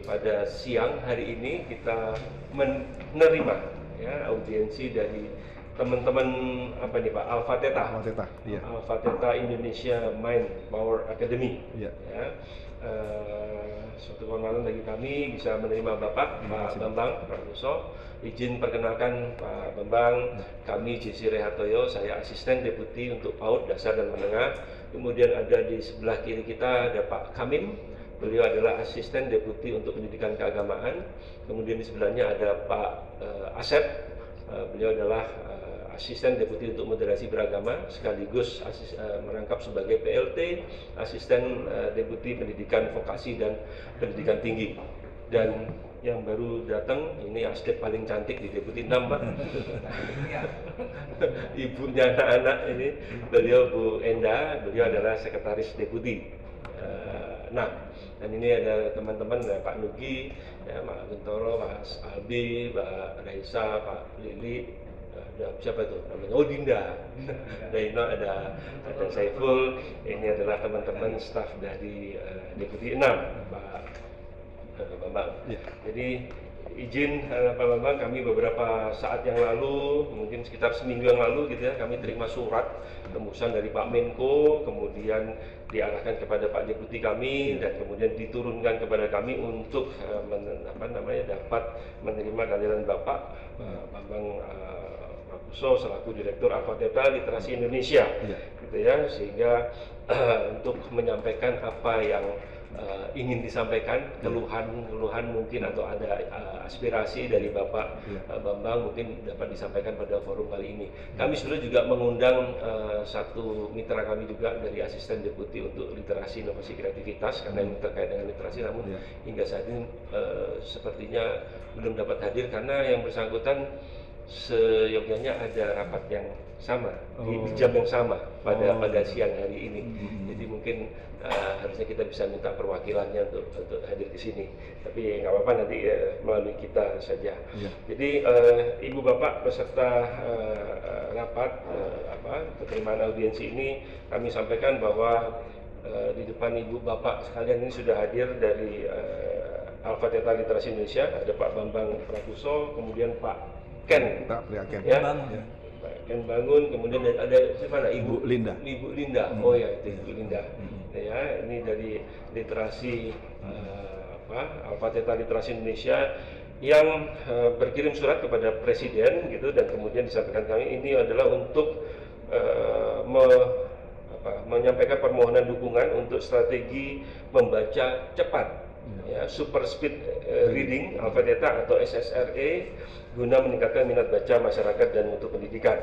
pada siang hari ini kita menerima ya audiensi dari teman-teman apa nih Pak, Alpha Theta. Alpha Theta, iya. Alpha Theta Indonesia Mind Power Academy. Iya. Ya. Suatu kehormatan bagi kami bisa menerima Bapak Bambang Prakuso. Izin perkenalkan Pak Bambang, kami JC Rehartoyo, saya asisten deputi untuk PAUD dasar dan menengah. Kemudian ada di sebelah kiri kita ada Pak Kamim, beliau adalah asisten deputi untuk pendidikan keagamaan. Kemudian di sebelahnya ada Pak Asep, beliau adalah asisten deputi untuk moderasi beragama sekaligus merangkap sebagai PLT, asisten deputi pendidikan vokasi dan pendidikan tinggi. Dan yang baru datang ini asdep paling cantik di deputi 6 Pak. Ibunya anak-anak ini beliau Bu Enda, beliau adalah sekretaris deputi. Nah, dan ini ada teman-teman Pak Nugi, ya, Pak Gentoro, Pak Albi, Pak Raisa, Pak Lili, ada siapa itu namanya? Oh Dinda, Daino, ada Saiful. Ini adalah teman-teman staf dari deputi 6 Pak Bambang. Ya. Jadi izin Pak Bambang, kami beberapa saat yang lalu, mungkin sekitar seminggu yang lalu gitu ya, kami terima surat tembusan dari Pak Menko, kemudian diarahkan kepada Pak Deputi kami, dan kemudian diturunkan kepada kami untuk dapat menerima kehadiran Bapak Bambang Prakuso selaku Direktur Alpha Theta Literasi Indonesia, gitu ya, sehingga untuk menyampaikan apa yang ingin disampaikan, keluhan mungkin atau ada aspirasi dari Bapak Bambang mungkin dapat disampaikan pada forum kali ini. Kami sudah juga mengundang satu mitra kami juga dari asisten deputi untuk literasi inovasi kreativitas karena ini terkait dengan literasi, namun hingga saat ini sepertinya belum dapat hadir karena yang bersangkutan seyogyanya ada rapat yang sama di jam yang sama pada siang hari ini. Jadi mungkin harusnya kita bisa minta perwakilannya untuk hadir di sini. Tapi nggak apa-apa, nanti melalui kita saja. Jadi Ibu Bapak peserta rapat penerimaan audiensi ini, kami sampaikan bahwa di depan Ibu Bapak sekalian ini sudah hadir dari Alpha Theta Literasi Indonesia, ada Pak Bambang Prakuso, kemudian Pak Ken, ya, Pak Ken Bangun, kemudian ada siapa? Ibu Linda. Ibu Linda, oh ya itu Ibu Linda. Ya, ini dari literasi Alpha Theta Literasi Indonesia yang berkirim surat kepada Presiden gitu, dan kemudian disampaikan kami ini adalah untuk menyampaikan permohonan dukungan untuk strategi membaca cepat. Ya, super speed reading Alpha Theta atau SSRE guna meningkatkan minat baca masyarakat dan mutu pendidikan.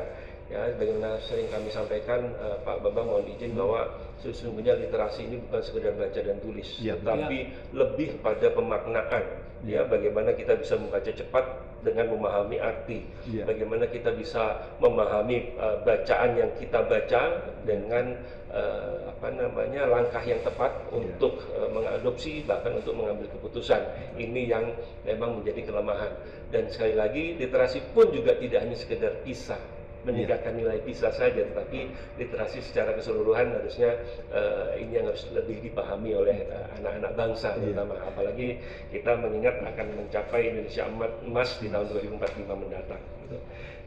Ya, sebagaimana sering kami sampaikan, Pak Bambang mohon izin bahwa sesungguhnya literasi ini bukan sekedar baca dan tulis, tapi lebih pada pemaknaan. Ya, bagaimana kita bisa membaca cepat dengan memahami arti, bagaimana kita bisa memahami bacaan yang kita baca dengan langkah yang tepat untuk mengadopsi, bahkan untuk mengambil keputusan. Ini yang memang menjadi kelemahan. Dan sekali lagi, literasi pun juga tidak hanya sekedar PISA, meningkatkan nilai PISA saja, tetapi literasi secara keseluruhan harusnya ini yang harus lebih dipahami oleh anak-anak bangsa, terutama apalagi kita mengingat akan mencapai Indonesia emas di tahun 2045 mendatang. Gitu.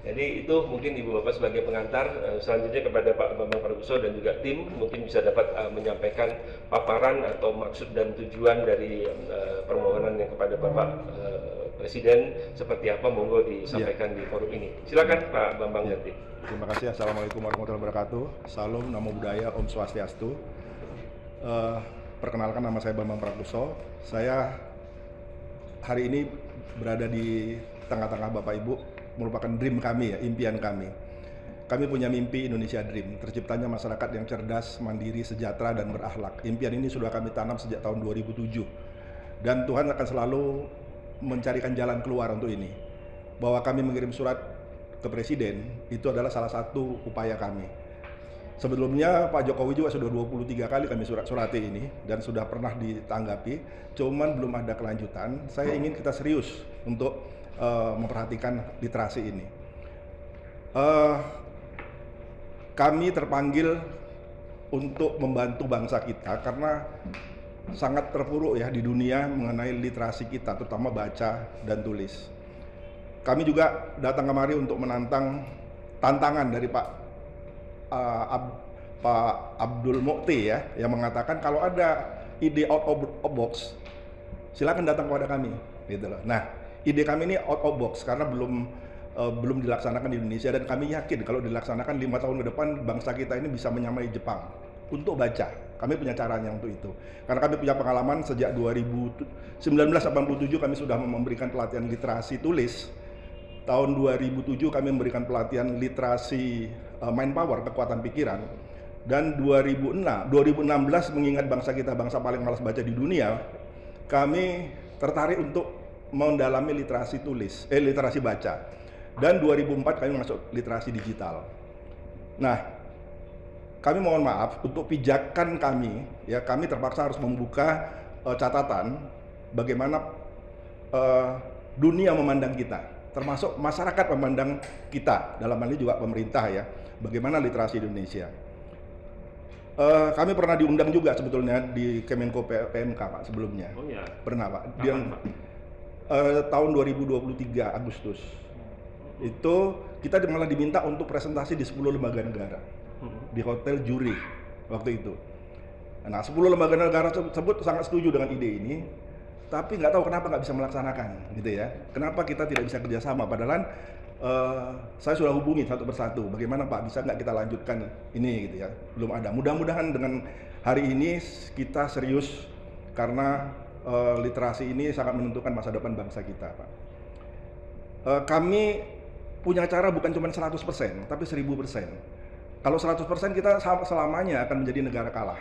Jadi itu mungkin Ibu Bapak sebagai pengantar. Selanjutnya kepada Pak Bambang Prakuso dan juga tim mungkin bisa dapat menyampaikan paparan atau maksud dan tujuan dari permohonan yang kepada Bapak Presiden seperti apa, monggo disampaikan di forum ini. Silakan Pak Bambang nanti. Terima kasih. Assalamualaikum warahmatullahi wabarakatuh. Salam, Namo Buddhaya, Om Swastiastu. Perkenalkan, nama saya Bambang Prakuso. Saya hari ini berada di tengah-tengah Bapak Ibu, merupakan dream kami, ya, impian kami. Kami punya mimpi Indonesia Dream, terciptanya masyarakat yang cerdas, mandiri, sejahtera, dan berakhlak. Impian ini sudah kami tanam sejak tahun 2007. Dan Tuhan akan selalu mencarikan jalan keluar untuk ini. Bahwa kami mengirim surat ke Presiden, itu adalah salah satu upaya kami. Sebelumnya Pak Jokowi juga sudah 23 kali kami surati ini, dan sudah pernah ditanggapi, cuman belum ada kelanjutan. Saya ingin kita serius untuk memperhatikan literasi ini. Kami terpanggil untuk membantu bangsa kita karena sangat terpuruk ya di dunia mengenai literasi kita, terutama baca dan tulis. Kami juga datang kemari untuk menantang tantangan dari Pak Abdul Mukti ya, yang mengatakan kalau ada ide out of box, silakan datang kepada kami, gitu loh. Nah, ide kami ini out of box karena belum dilaksanakan di Indonesia, dan kami yakin kalau dilaksanakan 5 tahun ke depan bangsa kita ini bisa menyamai Jepang untuk baca. Kami punya caranya untuk itu. Karena kami punya pengalaman sejak 1987 kami sudah memberikan pelatihan literasi tulis. Tahun 2007 kami memberikan pelatihan literasi mind power, kekuatan pikiran. Dan 2016 mengingat bangsa kita bangsa paling malas baca di dunia, kami tertarik untuk mendalami literasi literasi baca. Dan 2004 kami masuk literasi digital. Nah, kami mohon maaf untuk pijakan kami, ya kami terpaksa harus membuka catatan bagaimana dunia memandang kita, termasuk masyarakat memandang kita, dalam hal ini juga pemerintah ya, bagaimana literasi Indonesia. Kami pernah diundang juga sebetulnya di Kemenko PMK Pak sebelumnya. Oh ya. Pernah Pak. Kapan, Pak? Tahun 2023 Agustus. Itu kita malah diminta untuk presentasi di 10 lembaga negara. Di Hotel Juri waktu itu. Nah, 10 lembaga negara tersebut sangat setuju dengan ide ini, tapi nggak tahu kenapa nggak bisa melaksanakan, gitu ya. Kenapa kita tidak bisa kerjasama? Padahal saya sudah hubungi satu persatu, bagaimana Pak, bisa nggak kita lanjutkan ini, gitu ya. Belum ada. Mudah-mudahan dengan hari ini kita serius, karena literasi ini sangat menentukan masa depan bangsa kita, Pak. Kami punya cara bukan cuma 100%, tapi 1000%. Kalau 100% kita selamanya akan menjadi negara kalah.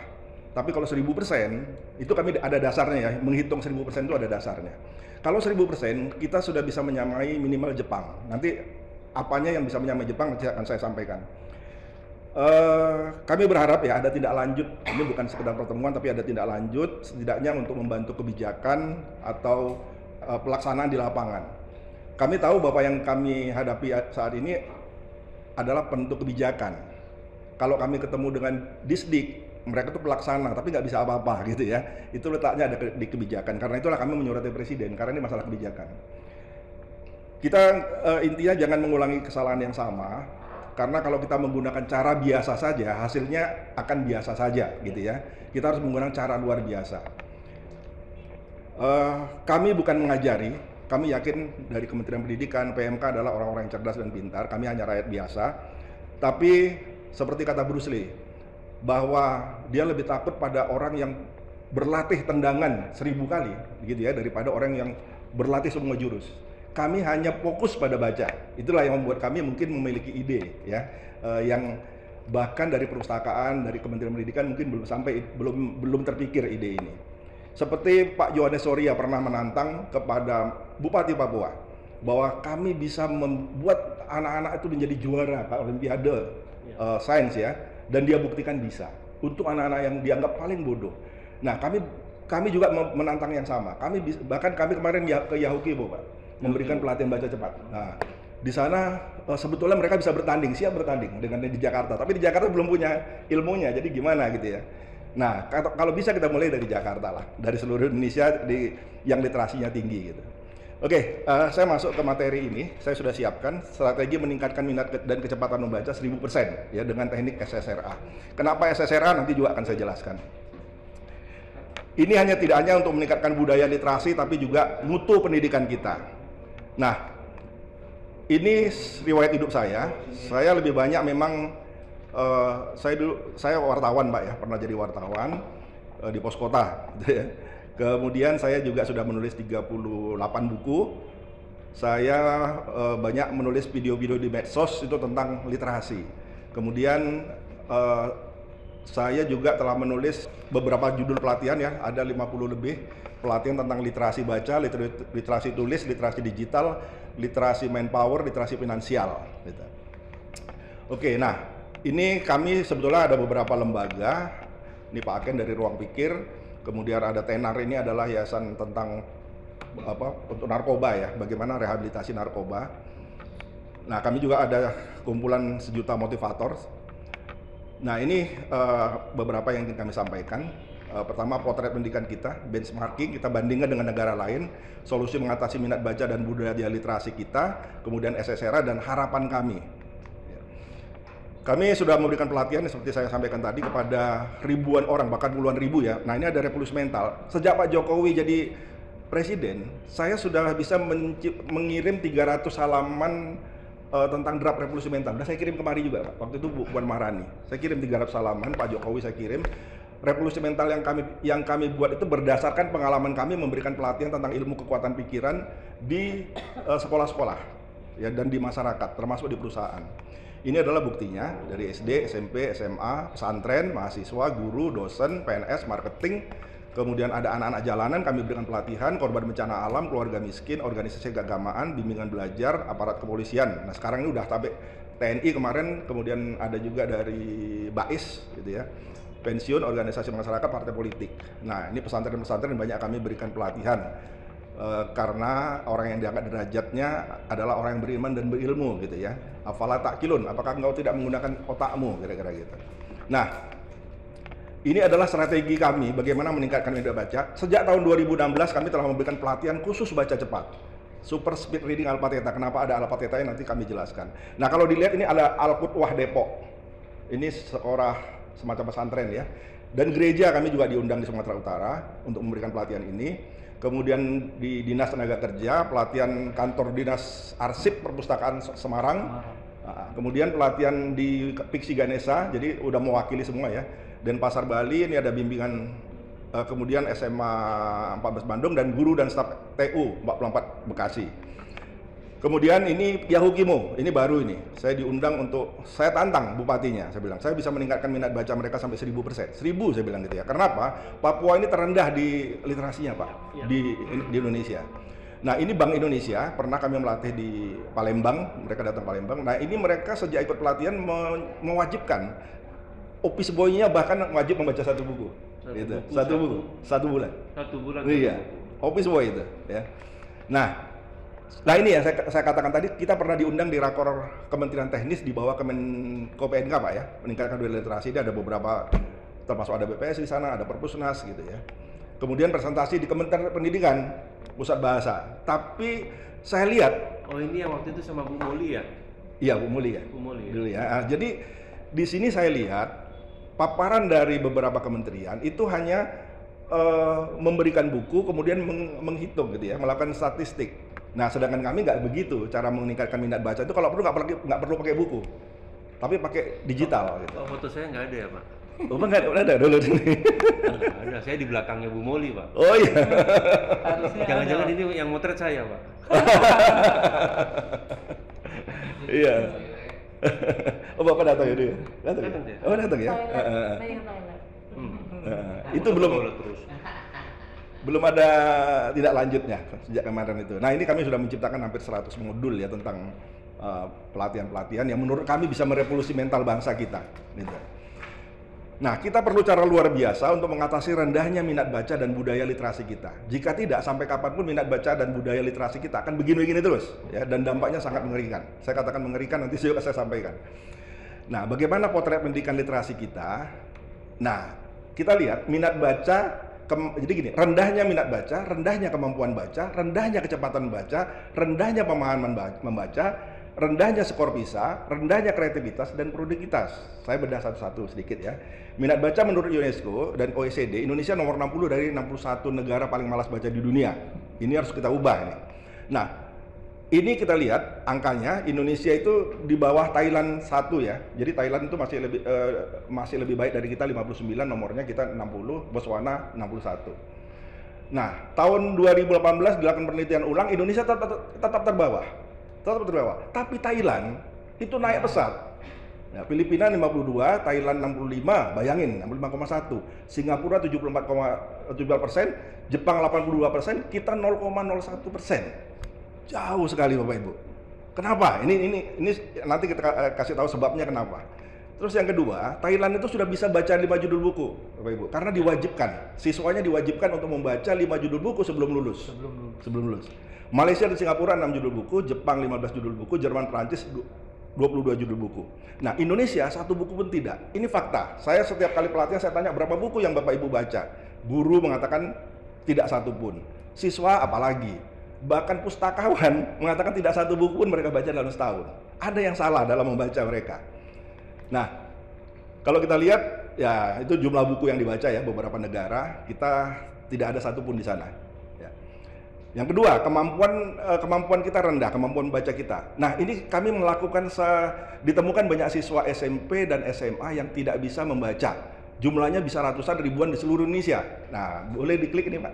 Tapi kalau 1000% itu kami ada dasarnya ya, menghitung 1000% itu ada dasarnya. Kalau 1000% kita sudah bisa menyamai minimal Jepang. Nanti apanya yang bisa menyamai Jepang nanti akan saya sampaikan. Kami berharap ya ada tindak lanjut, ini bukan sekedar pertemuan tapi ada tindak lanjut setidaknya untuk membantu kebijakan atau pelaksanaan di lapangan. Kami tahu Bapak yang kami hadapi saat ini adalah penentu kebijakan. Kalau kami ketemu dengan Disdik, mereka itu pelaksana, tapi nggak bisa apa-apa gitu ya. Itu letaknya ada di kebijakan. Karena itulah kami menyurati Presiden, karena ini masalah kebijakan. Kita intinya jangan mengulangi kesalahan yang sama, karena kalau kita menggunakan cara biasa saja, hasilnya akan biasa saja gitu ya. Kita harus menggunakan cara luar biasa. Kami bukan mengajari, kami yakin dari Kementerian Pendidikan, PMK adalah orang-orang yang cerdas dan pintar, kami hanya rakyat biasa. Tapi seperti kata Bruce Lee, bahwa dia lebih takut pada orang yang berlatih tendangan 1000 kali gitu ya, daripada orang yang berlatih semua jurus. Kami hanya fokus pada baca. Itulah yang membuat kami mungkin memiliki ide ya, yang bahkan dari perpustakaan, dari Kementerian Pendidikan mungkin belum terpikir ide ini. Seperti Pak Yohanes Soria pernah menantang kepada Bupati Papua bahwa kami bisa membuat anak-anak itu menjadi juara Pak Olimpiade sains ya, dan dia buktikan bisa untuk anak-anak yang dianggap paling bodoh. Nah, kami juga menantang yang sama. Bahkan kami kemarin ke Yahukibo Pak, memberikan pelatihan baca cepat. Nah, di sana sebetulnya mereka bisa siap bertanding dengan di Jakarta. Tapi di Jakarta belum punya ilmunya, jadi gimana gitu ya. Nah, kalau bisa kita mulai dari Jakarta lah, dari seluruh Indonesia yang literasinya tinggi gitu. Oke, saya masuk ke materi ini. Saya sudah siapkan strategi meningkatkan minat dan kecepatan membaca 1000% ya dengan teknik SSRA. Kenapa SSRA nanti juga akan saya jelaskan. Ini tidak hanya untuk meningkatkan budaya literasi, tapi juga mutu pendidikan kita. Nah, ini riwayat hidup saya. Saya lebih banyak memang saya wartawan Pak ya, pernah jadi wartawan di pos kota gitu ya. Kemudian saya juga sudah menulis 38 buku. Saya banyak menulis video-video di medsos itu tentang literasi. Kemudian saya juga telah menulis beberapa judul pelatihan ya, ada 50 lebih pelatihan tentang literasi baca, literasi tulis, literasi digital, literasi manpower, literasi finansial gitu. Oke, nah ini kami sebetulnya ada beberapa lembaga. Ini Pak Aken dari Ruang Pikir. Kemudian ada Tenar, ini adalah yayasan tentang untuk narkoba ya, bagaimana rehabilitasi narkoba. Nah, kami juga ada kumpulan 1 juta motivator. Nah, ini beberapa yang ingin kami sampaikan. Pertama, potret pendidikan kita, benchmarking, kita bandingkan dengan negara lain, solusi mengatasi minat baca dan budaya literasi kita, kemudian SSRA dan harapan kami. Kami sudah memberikan pelatihan seperti saya sampaikan tadi kepada ribuan orang, bahkan puluhan ribu ya. Nah, ini ada revolusi mental. Sejak Pak Jokowi jadi presiden, saya sudah bisa mengirim 300 halaman tentang draft revolusi mental. Dan saya kirim kemari juga, Pak. Waktu itu Bu Puan Maharani. Saya kirim 300 halaman, Pak Jokowi saya kirim. Revolusi mental yang kami buat itu berdasarkan pengalaman kami memberikan pelatihan tentang ilmu kekuatan pikiran di sekolah-sekolah ya, dan di masyarakat, termasuk di perusahaan. Ini adalah buktinya dari SD, SMP, SMA, pesantren, mahasiswa, guru, dosen, PNS, marketing, kemudian ada anak-anak jalanan kami berikan pelatihan, korban bencana alam, keluarga miskin, organisasi keagamaan, bimbingan belajar, aparat kepolisian. Nah, sekarang ini udah sampai TNI kemarin, kemudian ada juga dari BAIS gitu ya, pensiun, organisasi masyarakat, partai politik. Nah, ini pesantren-pesantren banyak kami berikan pelatihan. Karena orang yang diangkat derajatnya adalah orang yang beriman dan berilmu gitu ya. Afala ta'qilun, apakah engkau tidak menggunakan otakmu, kira-kira gitu. Nah, ini adalah strategi kami bagaimana meningkatkan minat baca. Sejak tahun 2016 kami telah memberikan pelatihan khusus baca cepat, super speed reading alpha theta. Kenapa ada alpha theta nanti kami jelaskan. Nah, kalau dilihat ini ada Al-Qudwah Depok. Ini sekolah semacam pesantren ya. Dan gereja kami juga diundang di Sumatera Utara untuk memberikan pelatihan ini. Kemudian di Dinas Tenaga Kerja, pelatihan kantor Dinas Arsip Perpustakaan Semarang. Kemudian pelatihan di Piksi Ganesha, jadi udah mewakili semua ya. Dan Pasar Bali ini ada bimbingan, kemudian SMA 14 Bandung dan guru dan staf TU 44 Bekasi. Kemudian ini Yahukimo, ini baru ini. Saya diundang untuk, saya tantang bupatinya, saya bilang, saya bisa meningkatkan minat baca mereka sampai 1000%. 1000 saya bilang gitu ya. Kenapa? Papua ini terendah di literasinya, Pak, di Indonesia. Nah, ini Bank Indonesia, pernah kami melatih di Palembang, mereka datang Palembang. Nah, ini mereka sejak ikut pelatihan mewajibkan, office boy-nya bahkan wajib membaca satu buku. Satu buku, 1 bulan. 1 bulan. Iya, office boy itu ya. Nah ini ya saya katakan tadi, kita pernah diundang di rakor Kementerian Teknis di bawah Kemenko PNK, Pak ya, meningkatkan budaya literasi. Ini ada beberapa, termasuk ada BPS di sana, ada Perpusnas gitu ya. Kemudian presentasi di Kementerian Pendidikan, Pusat Bahasa. Tapi saya lihat, oh ini yang waktu itu sama Bu Moli ya? Iya, Bu Moli ya. Bu Moli. Dulu ya. Jadi di sini saya lihat paparan dari beberapa kementerian itu hanya memberikan buku, kemudian menghitung gitu ya, melakukan statistik. Nah, sedangkan kami nggak begitu cara meningkatkan minat baca itu. Kalau perlu nggak perlu pakai buku, tapi pakai digital. Gitu. Oh, foto saya nggak ada ya, Pak? Oh, nggak ada dulu sini. Nggak ada, saya di belakangnya Bu Moli, Pak. Oh iya. Jangan-jangan ini yang motret saya, Pak? Iya. Oh, Bapak datang ya dia? Datang ya? Oh, datang ya? Itu belum ada tindak lanjutnya sejak kemarin itu. Nah, ini kami sudah menciptakan hampir 100 modul ya tentang pelatihan-pelatihan yang menurut kami bisa merevolusi mental bangsa kita gitu. Nah, kita perlu cara luar biasa untuk mengatasi rendahnya minat baca dan budaya literasi kita. Jika tidak, sampai kapanpun minat baca dan budaya literasi kita akan begini-begini terus ya, dan dampaknya sangat mengerikan. Saya katakan mengerikan, nanti juga saya sampaikan. Nah, bagaimana potret pendidikan literasi kita? Nah, kita lihat minat baca, jadi gini, rendahnya minat baca, rendahnya kemampuan baca, rendahnya kecepatan baca, rendahnya pemahaman membaca, rendahnya skor PISA, rendahnya kreativitas dan produktivitas. Saya bedah satu-satu sedikit ya. Minat baca menurut UNESCO dan OECD, Indonesia nomor 60 dari 61 negara paling malas baca di dunia. Ini harus kita ubah ini. Nah, ini kita lihat angkanya, Indonesia itu di bawah Thailand 1 ya. Jadi Thailand itu masih lebih baik dari kita, 59 nomornya, kita 60, Botswana 61. Nah, tahun 2018 dilakukan penelitian ulang, Indonesia tetap terbawah. Tapi Thailand itu naik pesat. Nah, Filipina 52, Thailand 65, bayangin 65,1. Singapura 74,7%, Jepang 82%, kita 0,01%. Jauh sekali Bapak Ibu. Kenapa? Ini nanti kita kasih tahu sebabnya kenapa. Terus yang kedua, Thailand itu sudah bisa baca 5 judul buku, Bapak Ibu, karena diwajibkan. Siswanya diwajibkan untuk membaca 5 judul buku sebelum lulus. Sebelum lulus. Malaysia dan Singapura 6 judul buku, Jepang 15 judul buku, Jerman, Prancis 22 judul buku. Nah, Indonesia satu buku pun tidak. Ini fakta. Saya setiap kali pelatihan saya tanya berapa buku yang Bapak Ibu baca. Guru mengatakan tidak satu pun. Siswa apalagi. Bahkan pustakawan mengatakan tidak satu buku pun mereka baca dalam setahun. Ada yang salah dalam membaca mereka. Nah, kalau kita lihat ya itu jumlah buku yang dibaca ya beberapa negara, kita tidak ada satupun di sana. Ya. Yang kedua, kemampuan kita rendah, kemampuan baca kita. Nah, ini kami melakukan ditemukan banyak siswa SMP dan SMA yang tidak bisa membaca. Jumlahnya bisa ratusan ribuan di seluruh Indonesia. Nah, boleh diklik ini, Pak.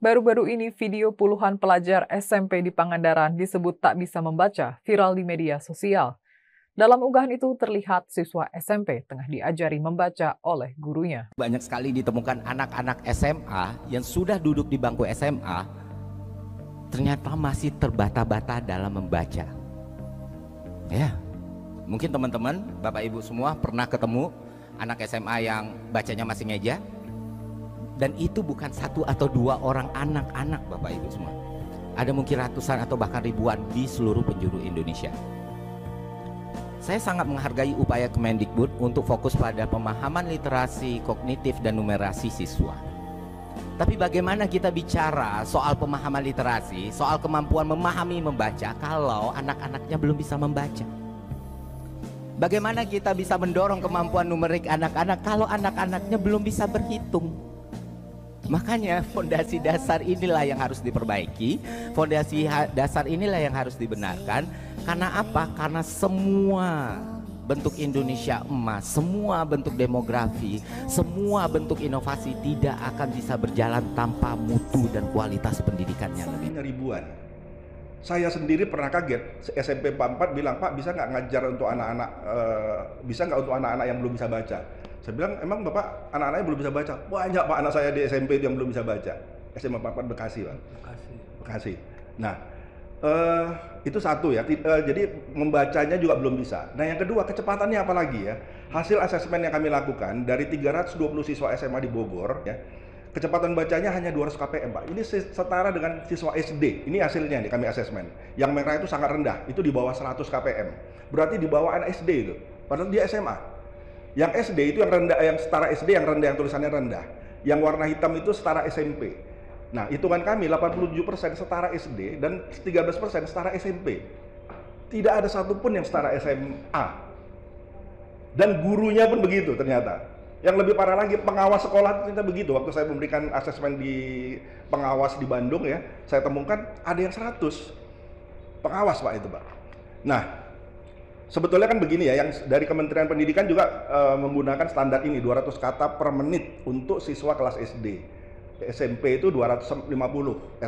Baru-baru ini video puluhan pelajar SMP di Pangandaran disebut tak bisa membaca viral di media sosial. Dalam unggahan itu terlihat siswa SMP tengah diajari membaca oleh gurunya. Banyak sekali ditemukan anak-anak SMA yang sudah duduk di bangku SMA ternyata masih terbata-bata dalam membaca. Ya, mungkin teman-teman, Bapak Ibu semua pernah ketemu anak SMA yang bacanya masih ngeja. Dan itu bukan satu atau dua orang anak-anak Bapak Ibu semua. Ada mungkin ratusan atau bahkan ribuan di seluruh penjuru Indonesia. Saya sangat menghargai upaya Kemendikbud untuk fokus pada pemahaman literasi kognitif dan numerasi siswa. Tapi bagaimana kita bicara soal pemahaman literasi, soal kemampuan memahami membaca kalau anak-anaknya belum bisa membaca? Bagaimana kita bisa mendorong kemampuan numerik anak-anak kalau anak-anaknya belum bisa berhitung? Makanya fondasi dasar inilah yang harus diperbaiki, fondasi dasar inilah yang harus dibenarkan. Karena apa? Karena semua bentuk Indonesia emas, semua bentuk demografi, semua bentuk inovasi tidak akan bisa berjalan tanpa mutu dan kualitas pendidikannya lebih. Ribuan. Saya sendiri pernah kaget, SMP 44 bilang, Pak bisa nggak ngajar untuk anak-anak, bisa nggak untuk anak-anak yang belum bisa baca? Saya bilang, emang Bapak anak-anaknya belum bisa baca? Banyak Pak anak saya di SMP yang belum bisa baca. SMA 44 Bekasi Pak. Bekasi. Nah, itu satu ya, jadi membacanya juga belum bisa. Nah yang kedua, kecepatannya apalagi ya. Hasil asesmen yang kami lakukan dari 320 siswa SMA di Bogor ya, kecepatan bacanya hanya 200 kpm Pak. Ini setara dengan siswa SD. Ini hasilnya nih kami asesmen. Yang merah itu sangat rendah, itu di bawah 100 kpm. Berarti di bawah anak SD itu. Padahal dia SMA. Yang SD itu yang rendah, yang setara SD yang rendah, yang tulisannya rendah. Yang warna hitam itu setara SMP. Nah, hitungan kami 87% setara SD dan 13% setara SMP. Tidak ada satupun yang setara SMA. Dan gurunya pun begitu ternyata. Yang lebih parah lagi, pengawas sekolah ternyata begitu. Waktu saya memberikan asesmen di pengawas di Bandung ya, saya temukan ada yang 100 pengawas Pak itu Pak. Nah, sebetulnya kan begini ya, yang dari Kementerian Pendidikan juga menggunakan standar ini 200 kata per menit untuk siswa kelas SD. SMP itu 250,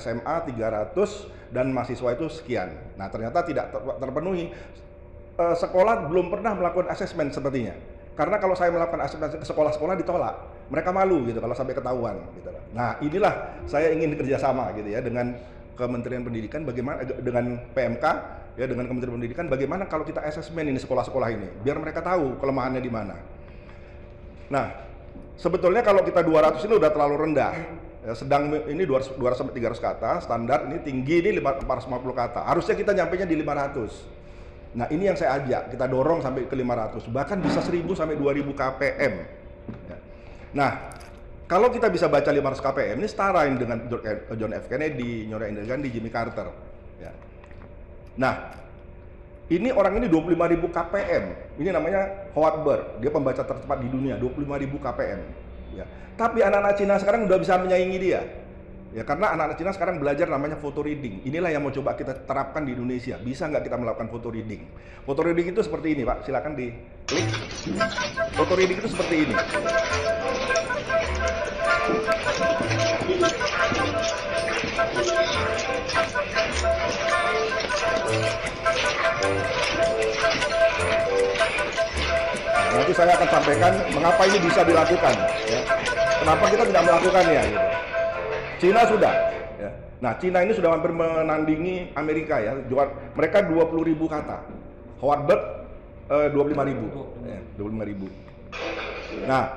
SMA 300 dan mahasiswa itu sekian. Nah, ternyata tidak terpenuhi. Sekolah belum pernah melakukan asesmen sepertinya. Karena kalau saya melakukan asesmen ke sekolah-sekolah ditolak. Mereka malu gitu kalau sampai ketahuan gitu. Nah, inilah saya ingin kerjasama gitu ya dengan Kementerian Pendidikan, bagaimana dengan PMK ya, dengan Kementerian Pendidikan, bagaimana kalau kita asesmen ini sekolah-sekolah ini biar mereka tahu kelemahannya di mana. Nah, sebetulnya kalau kita 200 ini udah terlalu rendah. Ya, sedang ini 200 sampai 300 kata, standar ini tinggi ini 450 kata. Harusnya kita nyampainya di 500. Nah, ini yang saya ajak, kita dorong sampai ke 500, bahkan bisa 1000 sampai 2000 kpm. Ya. Nah, kalau kita bisa baca 500 kpm ini setarain dengan John F. Kennedy, Nyora Indira Gandhi, Jimmy Carter. Ya. Nah, ini orang ini 25.000 kpm. Ini namanya Howard Bird. Dia pembaca tercepat di dunia, 25.000 kpm. Ya. Tapi anak-anak Cina sekarang udah bisa menyaingi dia. Ya, karena anak-anak Cina sekarang belajar namanya photo reading. Inilah yang mau coba kita terapkan di Indonesia. Bisa nggak kita melakukan photo reading? Photo reading itu seperti ini, Pak. Silakan diklik. Photo reading itu seperti ini. Nanti saya akan sampaikan mengapa ini bisa dilakukan. Ya. Kenapa kita tidak melakukannya? Gitu. Cina sudah. Ya. Nah, Cina ini sudah hampir menandingi Amerika ya. Mereka 20.000 kata. Howard Bird 25.000. Ya, 25.000. Nah,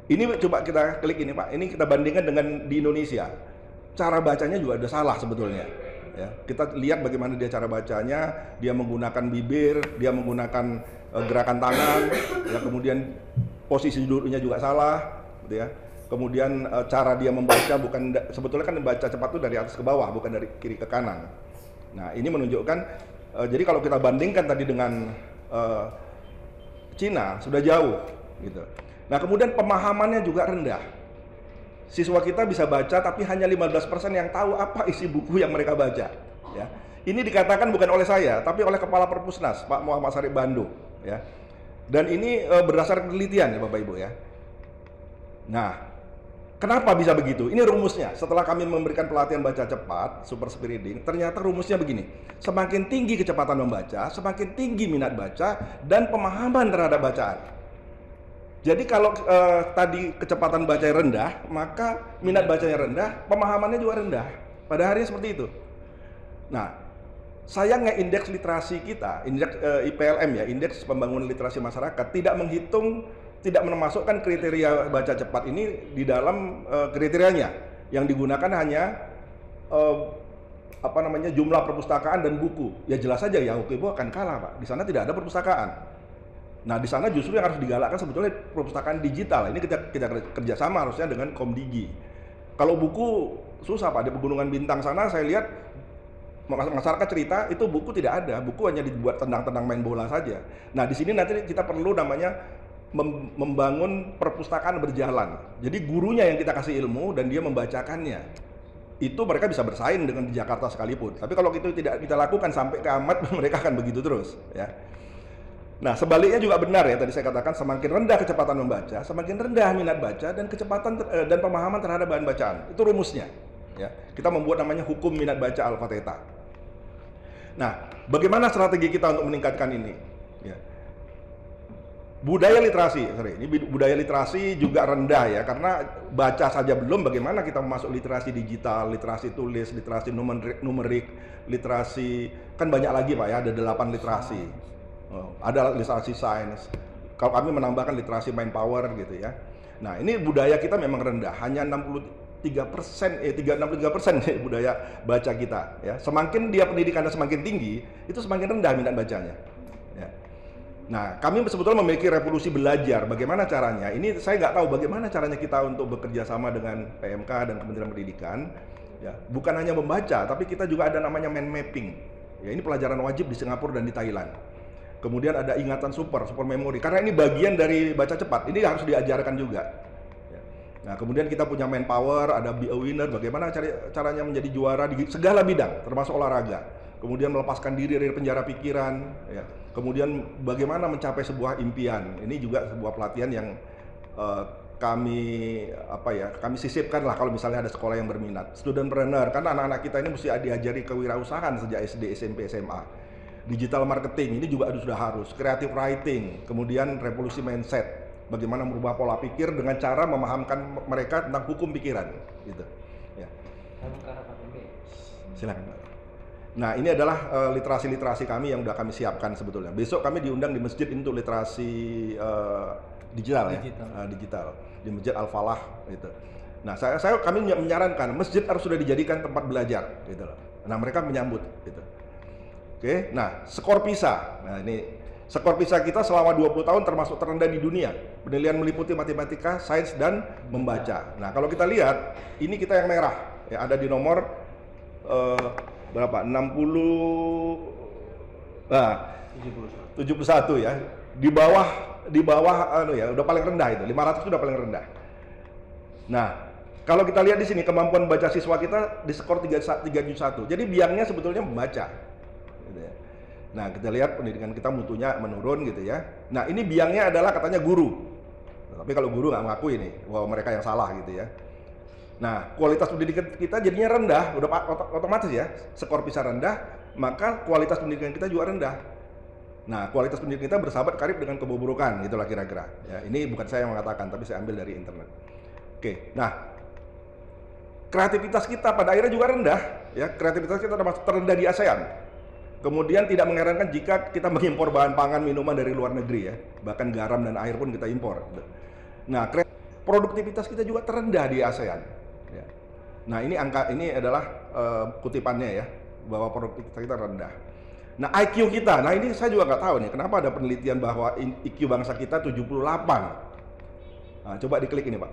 ini coba kita klik ini Pak. Ini kita bandingkan dengan di Indonesia. Cara bacanya juga udah salah sebetulnya. ya. Kita lihat bagaimana dia cara bacanya, dia menggunakan bibir, dia menggunakan gerakan tangan, ya, kemudian posisi duduknya juga salah, gitu ya. Kemudian cara dia membaca sebetulnya kan membaca cepat itu dari atas ke bawah, bukan dari kiri ke kanan. Nah, ini menunjukkan jadi kalau kita bandingkan tadi dengan Cina sudah jauh, gitu. Nah, kemudian pemahamannya juga rendah. Siswa kita bisa baca tapi hanya 15% yang tahu apa isi buku yang mereka baca, ya. Ini dikatakan bukan oleh saya, tapi oleh Kepala Perpusnas, Pak Muhammad Sarip Bandu, ya. Dan ini berdasarkan penelitian ya Bapak Ibu ya. Nah, kenapa bisa begitu? Ini rumusnya. Setelah kami memberikan pelatihan baca cepat, super speed reading, ternyata rumusnya begini. Semakin tinggi kecepatan membaca, semakin tinggi minat baca dan pemahaman terhadap bacaan. Jadi kalau tadi kecepatan baca rendah, maka minat bacanya rendah, pemahamannya juga rendah. Pada hari seperti itu. Nah, sayangnya indeks literasi kita, indeks IPLM ya, indeks pembangunan literasi masyarakat, tidak memasukkan kriteria baca cepat ini di dalam kriterianya. Yang digunakan hanya jumlah perpustakaan dan buku. Ya jelas saja ya Ibu akan kalah Pak. Di sana tidak ada perpustakaan. Nah di sana justru yang harus digalakkan sebetulnya perpustakaan digital. Ini kita kerjasama harusnya dengan Komdigi. Kalau buku susah Pak, di Pegunungan Bintang sana saya lihat masyarakat cerita itu buku tidak ada, buku hanya dibuat tendang-tendang main bola saja. Nah di sini nanti kita perlu namanya membangun perpustakaan berjalan. Jadi gurunya yang kita kasih ilmu dan dia membacakannya. Itu mereka bisa bersaing dengan di Jakarta sekalipun. Tapi kalau itu tidak kita lakukan sampai ke amat, mereka akan begitu terus, ya. Nah, sebaliknya juga benar ya, tadi saya katakan semakin rendah kecepatan membaca, semakin rendah minat baca dan kecepatan dan pemahaman terhadap bahan bacaan. Itu rumusnya, ya. Kita membuat namanya hukum minat baca alfa theta. Nah, bagaimana strategi kita untuk meningkatkan ini? Ya. Budaya literasi juga rendah ya, karena baca saja belum, bagaimana kita masuk literasi digital, literasi tulis, literasi numerik, literasi, kan banyak lagi Pak ya, ada 8 literasi. Ada literasi sains. Kalau kami menambahkan literasi manpower gitu ya. Nah, ini budaya kita memang rendah, hanya 63% budaya baca kita ya. Semakin dia pendidikannya semakin tinggi, itu semakin rendah minat bacanya. Ya. Nah, kami sebetulnya memiliki revolusi belajar. Bagaimana caranya? Ini saya nggak tahu bagaimana caranya kita untuk bekerja sama dengan PMK dan Kementerian Pendidikan. Ya, bukan hanya membaca, tapi kita juga ada namanya mind mapping. Ya, ini pelajaran wajib di Singapura dan di Thailand. Kemudian ada ingatan super memory. Karena ini bagian dari baca cepat. Ini harus diajarkan juga. Ya. Nah, kemudian kita punya manpower, ada be a winner. Bagaimana caranya menjadi juara di segala bidang, termasuk olahraga. Kemudian melepaskan diri dari penjara pikiran. Ya. Kemudian bagaimana mencapai sebuah impian. Ini juga sebuah pelatihan yang kami sisipkan lah kalau misalnya ada sekolah yang berminat. Studentpreneur, karena anak-anak kita ini mesti diajari kewirausahaan sejak SD, SMP, SMA. Digital marketing ini juga sudah harus, creative writing, kemudian revolusi mindset, bagaimana merubah pola pikir dengan cara memahamkan mereka tentang hukum pikiran, gitu. Ya. Silakan. Nah, ini adalah literasi kami yang sudah kami siapkan sebetulnya. Besok kami diundang di masjid untuk literasi digital. Digital di Masjid Al-Falah, gitu. Nah, kami menyarankan masjid harus sudah dijadikan tempat belajar, gitu. Nah, mereka menyambut, gitu. Oke, nah skor PISA. Nah ini skor PISA kita selama 20 tahun termasuk terendah di dunia. Penilaian meliputi matematika, sains dan membaca. Nah kalau kita lihat, ini kita yang merah. Ya, ada di nomor berapa? 71 ya. Di bawah udah paling rendah itu. 500 itu udah paling rendah. Nah, kalau kita lihat di sini kemampuan baca siswa kita di skor 371. Jadi biangnya sebetulnya membaca. Nah, kita lihat pendidikan kita mutunya menurun gitu ya. Nah, ini biangnya adalah katanya guru. Tapi kalau guru nggak mengakui nih bahwa mereka yang salah gitu ya. Nah, kualitas pendidikan kita jadinya rendah, udah otomatis ya. Skor PISA rendah, maka kualitas pendidikan kita juga rendah. Nah, kualitas pendidikan kita bersahabat karib dengan keburukan, gitulah kira-kira. Ya, ini bukan saya yang mengatakan, tapi saya ambil dari internet. Oke, nah kreativitas kita pada akhirnya juga rendah. Ya, kreativitas kita termasuk terendah di ASEAN. Kemudian tidak mengherankan jika kita mengimpor bahan pangan minuman dari luar negeri ya, bahkan garam dan air pun kita impor. Nah, produktivitas kita juga terendah di ASEAN. Ya. Nah, ini angka ini adalah kutipannya ya. bahwa produktivitas kita rendah. Nah, IQ kita, nah ini saya juga nggak tahu nih, kenapa ada penelitian bahwa IQ bangsa kita 78. Nah, coba diklik ini, Pak.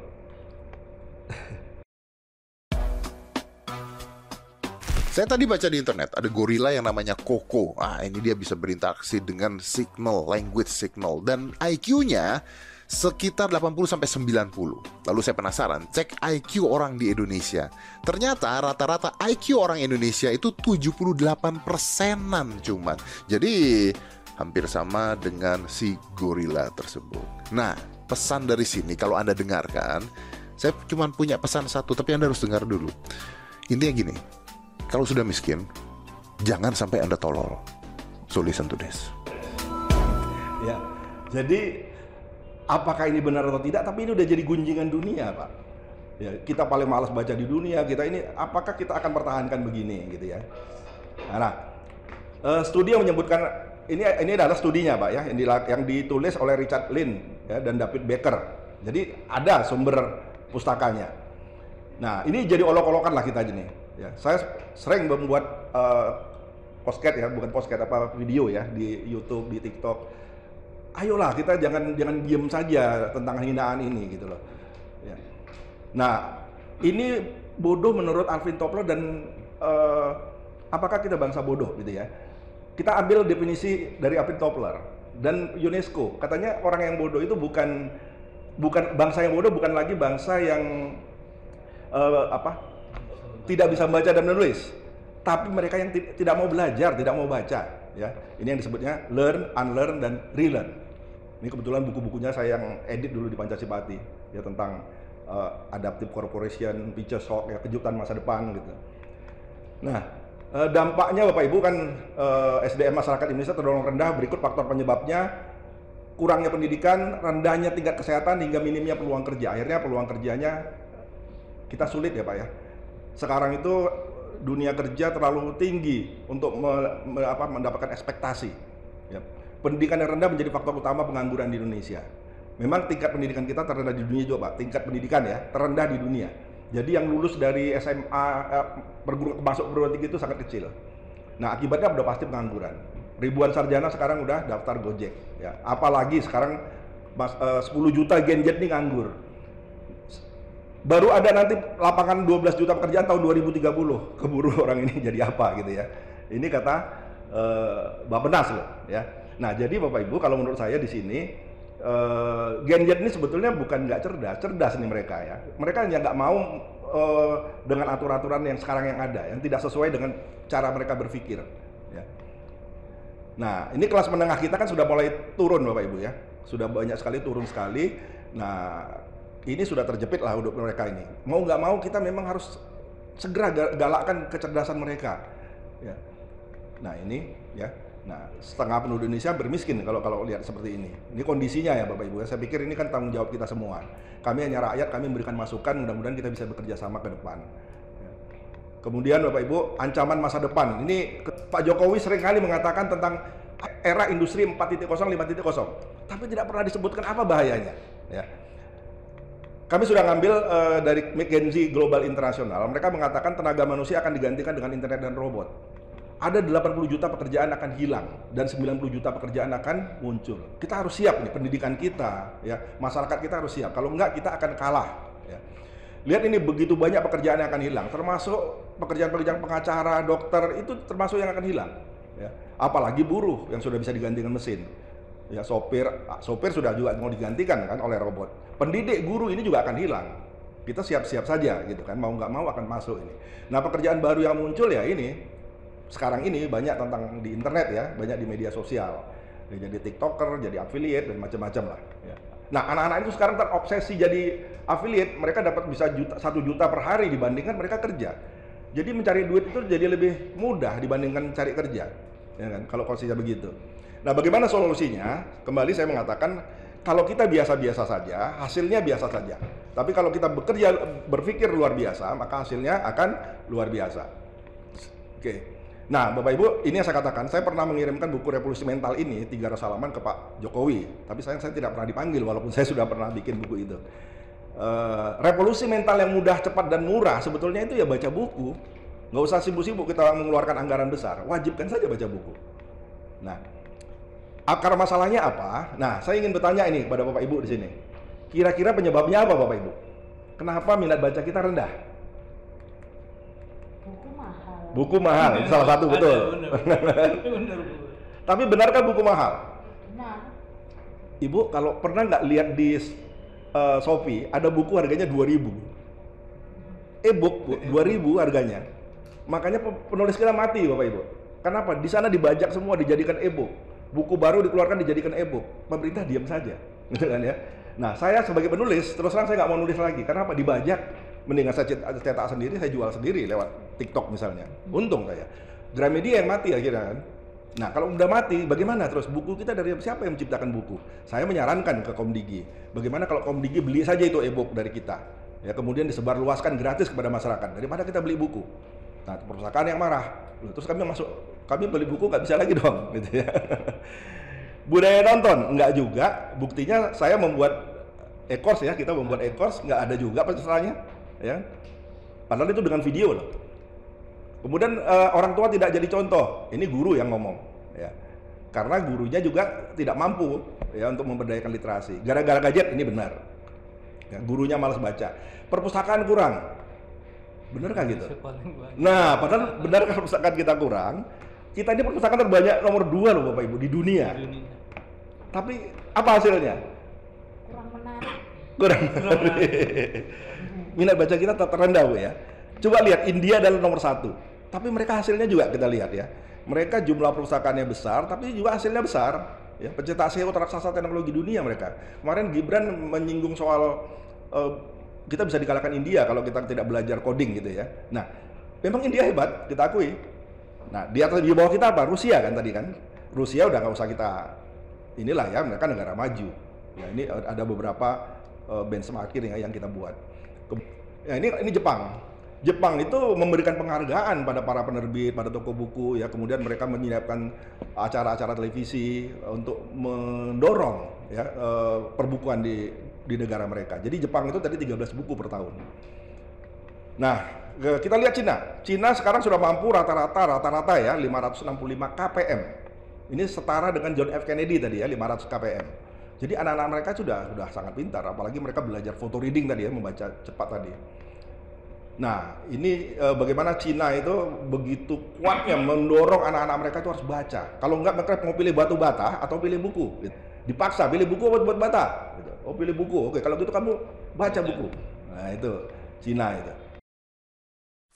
Saya tadi baca di internet ada gorila yang namanya Koko. Ah, ini dia bisa berinteraksi dengan signal, language signal, dan IQ-nya sekitar 80 sampai 90. Lalu saya penasaran, cek IQ orang di Indonesia. Ternyata rata-rata IQ orang Indonesia itu 78%-an cuman. Jadi hampir sama dengan si gorila tersebut. Nah, pesan dari sini kalau Anda dengarkan, saya cuma punya pesan satu, tapi Anda harus dengar dulu. Intinya gini, kalau sudah miskin, jangan sampai Anda tolol. So listen to this. Ya, jadi apakah ini benar atau tidak? Tapi ini udah jadi gunjingan dunia, Pak. Ya, kita paling malas baca di dunia. Kita ini, apakah kita akan pertahankan begini, gitu ya? Nah, studi yang menyebutkan ini adalah studinya, Pak, ya, yang ditulis oleh Richard Lynn ya, dan David Becker. Jadi ada sumber pustakanya. Nah, ini jadi olok-olokan lah kita nih. Ya, saya sering membuat podcast ya, bukan podcast apa video ya di YouTube, di TikTok. Ayolah kita jangan diem saja tentang hinaan ini gitu loh. Ya. Nah, ini bodoh menurut Alvin Toffler dan apakah kita bangsa bodoh gitu ya? Kita ambil definisi dari Alvin Toffler dan UNESCO. Katanya orang yang bodoh itu bukan bangsa yang bodoh, bukan lagi bangsa yang tidak bisa membaca dan menulis, tapi mereka yang tidak mau belajar, tidak mau baca, ya. Ini yang disebutnya learn, unlearn, dan relearn. Ini kebetulan buku-bukunya saya yang edit dulu di Pancasipati, ya, tentang adaptive corporation, future shock, ya, kejutan masa depan gitu. Nah, dampaknya Bapak Ibu kan SDM masyarakat Indonesia terdorong rendah. Berikut faktor penyebabnya: kurangnya pendidikan, rendahnya tingkat kesehatan, hingga minimnya peluang kerja. Akhirnya peluang kerjanya kita sulit ya, Pak, ya. Sekarang itu dunia kerja terlalu tinggi untuk mendapatkan ekspektasi. Ya. Pendidikan yang rendah menjadi faktor utama pengangguran di Indonesia. Memang tingkat pendidikan kita terendah di dunia juga, Pak. Tingkat pendidikan ya terendah di dunia. Jadi yang lulus dari SMA masuk perguruan tinggi itu sangat kecil. Nah, akibatnya udah pasti pengangguran. Ribuan sarjana sekarang udah daftar Gojek. Ya. Apalagi sekarang 10 juta Gen Z ini nganggur. Baru ada nanti lapangan 12 juta pekerjaan tahun 2030. Keburu orang ini jadi apa gitu ya. Ini kata Bappenas loh ya. Nah, jadi Bapak Ibu kalau menurut saya di sini Gen Z ini sebetulnya bukan nggak cerdas nih mereka ya. Mereka hanya nggak mau dengan aturan-aturan yang sekarang yang ada, yang tidak sesuai dengan cara mereka berpikir ya. Nah, ini kelas menengah kita kan sudah mulai turun Bapak Ibu ya. Sudah banyak sekali turun sekali. Nah, ini sudah terjepit lah hidup mereka ini. Mau nggak mau kita memang harus segera galakkan kecerdasan mereka. Ya. Nah ini ya. Nah setengah penduduk Indonesia bermiskin kalau lihat seperti ini. Ini kondisinya ya Bapak Ibu. Saya pikir ini kan tanggung jawab kita semua. Kami hanya rakyat, kami memberikan masukan. Mudah-mudahan kita bisa bekerja sama ke depan. Ya. Kemudian Bapak Ibu, ancaman masa depan. Ini Pak Jokowi seringkali mengatakan tentang era industri 4.0, 5.0. Tapi tidak pernah disebutkan apa bahayanya. Ya. Kami sudah ngambil dari McKinsey Global International. Mereka mengatakan tenaga manusia akan digantikan dengan internet dan robot. Ada 80 juta pekerjaan akan hilang dan 90 juta pekerjaan akan muncul. Kita harus siap nih, pendidikan kita, ya, masyarakat kita harus siap. Kalau enggak kita akan kalah. Ya. Lihat ini begitu banyak pekerjaan yang akan hilang, termasuk pekerjaan-pekerjaan pengacara, dokter itu termasuk yang akan hilang. Ya. Apalagi buruh yang sudah bisa digantikan mesin. Ya, sopir sudah juga mau digantikan kan oleh robot. Pendidik, guru ini juga akan hilang. Kita siap-siap saja gitu kan, mau nggak mau akan masuk ini. Nah, pekerjaan baru yang muncul ya ini sekarang ini banyak tentang di internet ya, banyak di media sosial. Ya, jadi TikToker, jadi affiliate dan macam-macam lah. Ya. Nah, anak-anak itu sekarang terobsesi jadi affiliate, mereka dapat bisa 1 juta per hari dibandingkan mereka kerja. Jadi mencari duit itu jadi lebih mudah dibandingkan cari kerja, ya kan? Kalau kondisinya begitu. Nah, bagaimana solusinya? Kembali saya mengatakan, kalau kita biasa-biasa saja, hasilnya biasa saja. Tapi kalau kita berpikir luar biasa, maka hasilnya akan luar biasa. Oke. Nah, Bapak Ibu, ini yang saya katakan, saya pernah mengirimkan buku Revolusi Mental ini 300 halaman ke Pak Jokowi. Tapi saya tidak pernah dipanggil, walaupun saya sudah pernah bikin buku itu. Revolusi mental yang mudah, cepat, dan murah, sebetulnya itu ya baca buku. Nggak usah sibuk-sibuk kita mengeluarkan anggaran besar, wajibkan saja baca buku. Nah, akar masalahnya apa? Nah, saya ingin bertanya ini kepada Bapak Ibu di sini. Kira-kira penyebabnya apa Bapak Ibu? Kenapa minat baca kita rendah? Buku mahal. Buku mahal, itu salah satu, betul. Tapi benarkah buku mahal? Benar. Ibu, kalau pernah nggak lihat di Shopee, ada buku harganya 2.000. E-book 2.000 harganya. Makanya penulis kita mati, Bapak Ibu. Kenapa? Di sana dibajak semua, dijadikan e-book. Buku baru dikeluarkan dijadikan e-book. Pemerintah diam saja, gitu kan ya. Nah, saya sebagai penulis, terus terang saya nggak mau nulis lagi. Kenapa? Dibajak. Mendingan saya cetak sendiri, saya jual sendiri lewat TikTok misalnya. Untung saya. Gramedia yang mati akhirnya kan. Nah, kalau udah mati, bagaimana terus? Buku kita dari siapa yang menciptakan buku? Saya menyarankan ke Komdigi. Bagaimana kalau Komdigi beli saja itu e-book dari kita? Ya, kemudian disebarluaskan gratis kepada masyarakat. Daripada kita beli buku. Nah, perpustakaan yang marah. Terus kami beli buku nggak bisa lagi dong, gitu ya. Budaya nonton nggak juga. Buktinya saya membuat e-course ya, kita membuat e-course nggak ada juga pesertanya, ya. Padahal itu dengan video loh. Kemudian orang tua tidak jadi contoh. Ini guru yang ngomong, ya. Karena gurunya juga tidak mampu ya untuk memberdayakan literasi. Gara-gara gadget ini benar. Ya, gurunya malas baca. Perpustakaan kurang. Bener kan gitu? Nah, padahal benar kalau perpustakaan kita kurang, kita ini perpustakaan terbanyak nomor 2 loh Bapak Ibu di dunia. Tapi apa hasilnya? Kurang menarik. Kurang menarik. Minat baca kita tetap terendah Bu ya. Coba lihat India adalah nomor 1. Tapi mereka hasilnya juga kita lihat ya. Mereka jumlah perpustakaannya besar, tapi juga hasilnya besar. Ya, pencetak SEO raksasa teknologi dunia mereka. Kemarin Gibran menyinggung soal kita bisa dikalahkan India kalau kita tidak belajar coding gitu ya. Nah, memang India hebat, kita akui. Nah, di bawah kita apa? Rusia kan tadi kan. Rusia udah nggak usah kita inilah ya, mereka negara maju. Ya, ini ada beberapa benchmarking yang kita buat. Ya, ini Jepang. Jepang itu memberikan penghargaan pada para penerbit, pada toko buku ya. Kemudian mereka menyiapkan acara-acara televisi untuk mendorong ya perbukuan di negara mereka. Jadi Jepang itu tadi 13 buku per tahun. Nah, kita lihat Cina. Cina sekarang sudah mampu rata-rata ya 565 kpm. Ini setara dengan John F. Kennedy tadi ya 500 kpm. Jadi anak-anak mereka sudah sangat pintar, apalagi mereka belajar photo reading tadi ya, membaca cepat tadi. Nah, ini bagaimana Cina itu begitu kuatnya mendorong anak-anak mereka itu harus baca. Kalau enggak mereka mau pilih batu bata atau pilih buku. Gitu. Dipaksa pilih buku buat bata. Gitu. Oh pilih buku, oke kalau gitu kamu baca buku. Nah itu Cina itu.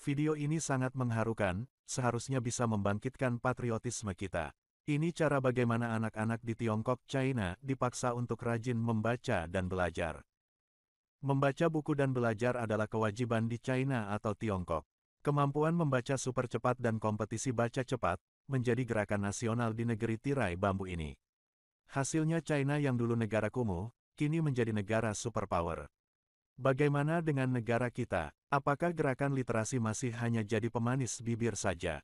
Video ini sangat mengharukan, seharusnya bisa membangkitkan patriotisme kita. Ini cara bagaimana anak-anak di Tiongkok, China, dipaksa untuk rajin membaca dan belajar. Membaca buku dan belajar adalah kewajiban di China atau Tiongkok. Kemampuan membaca super cepat dan kompetisi baca cepat, menjadi gerakan nasional di negeri tirai bambu ini. Hasilnya China yang dulu negara kumuh, kini menjadi negara superpower. Bagaimana dengan negara kita? Apakah gerakan literasi masih hanya jadi pemanis bibir saja?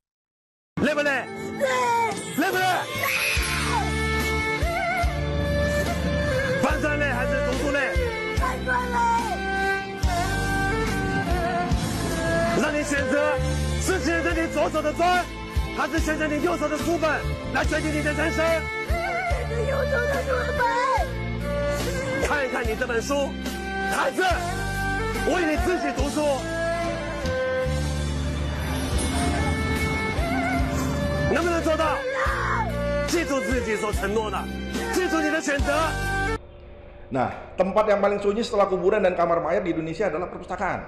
Nah, tempat yang paling sunyi setelah kuburan dan kamar mayat di Indonesia adalah perpustakaan.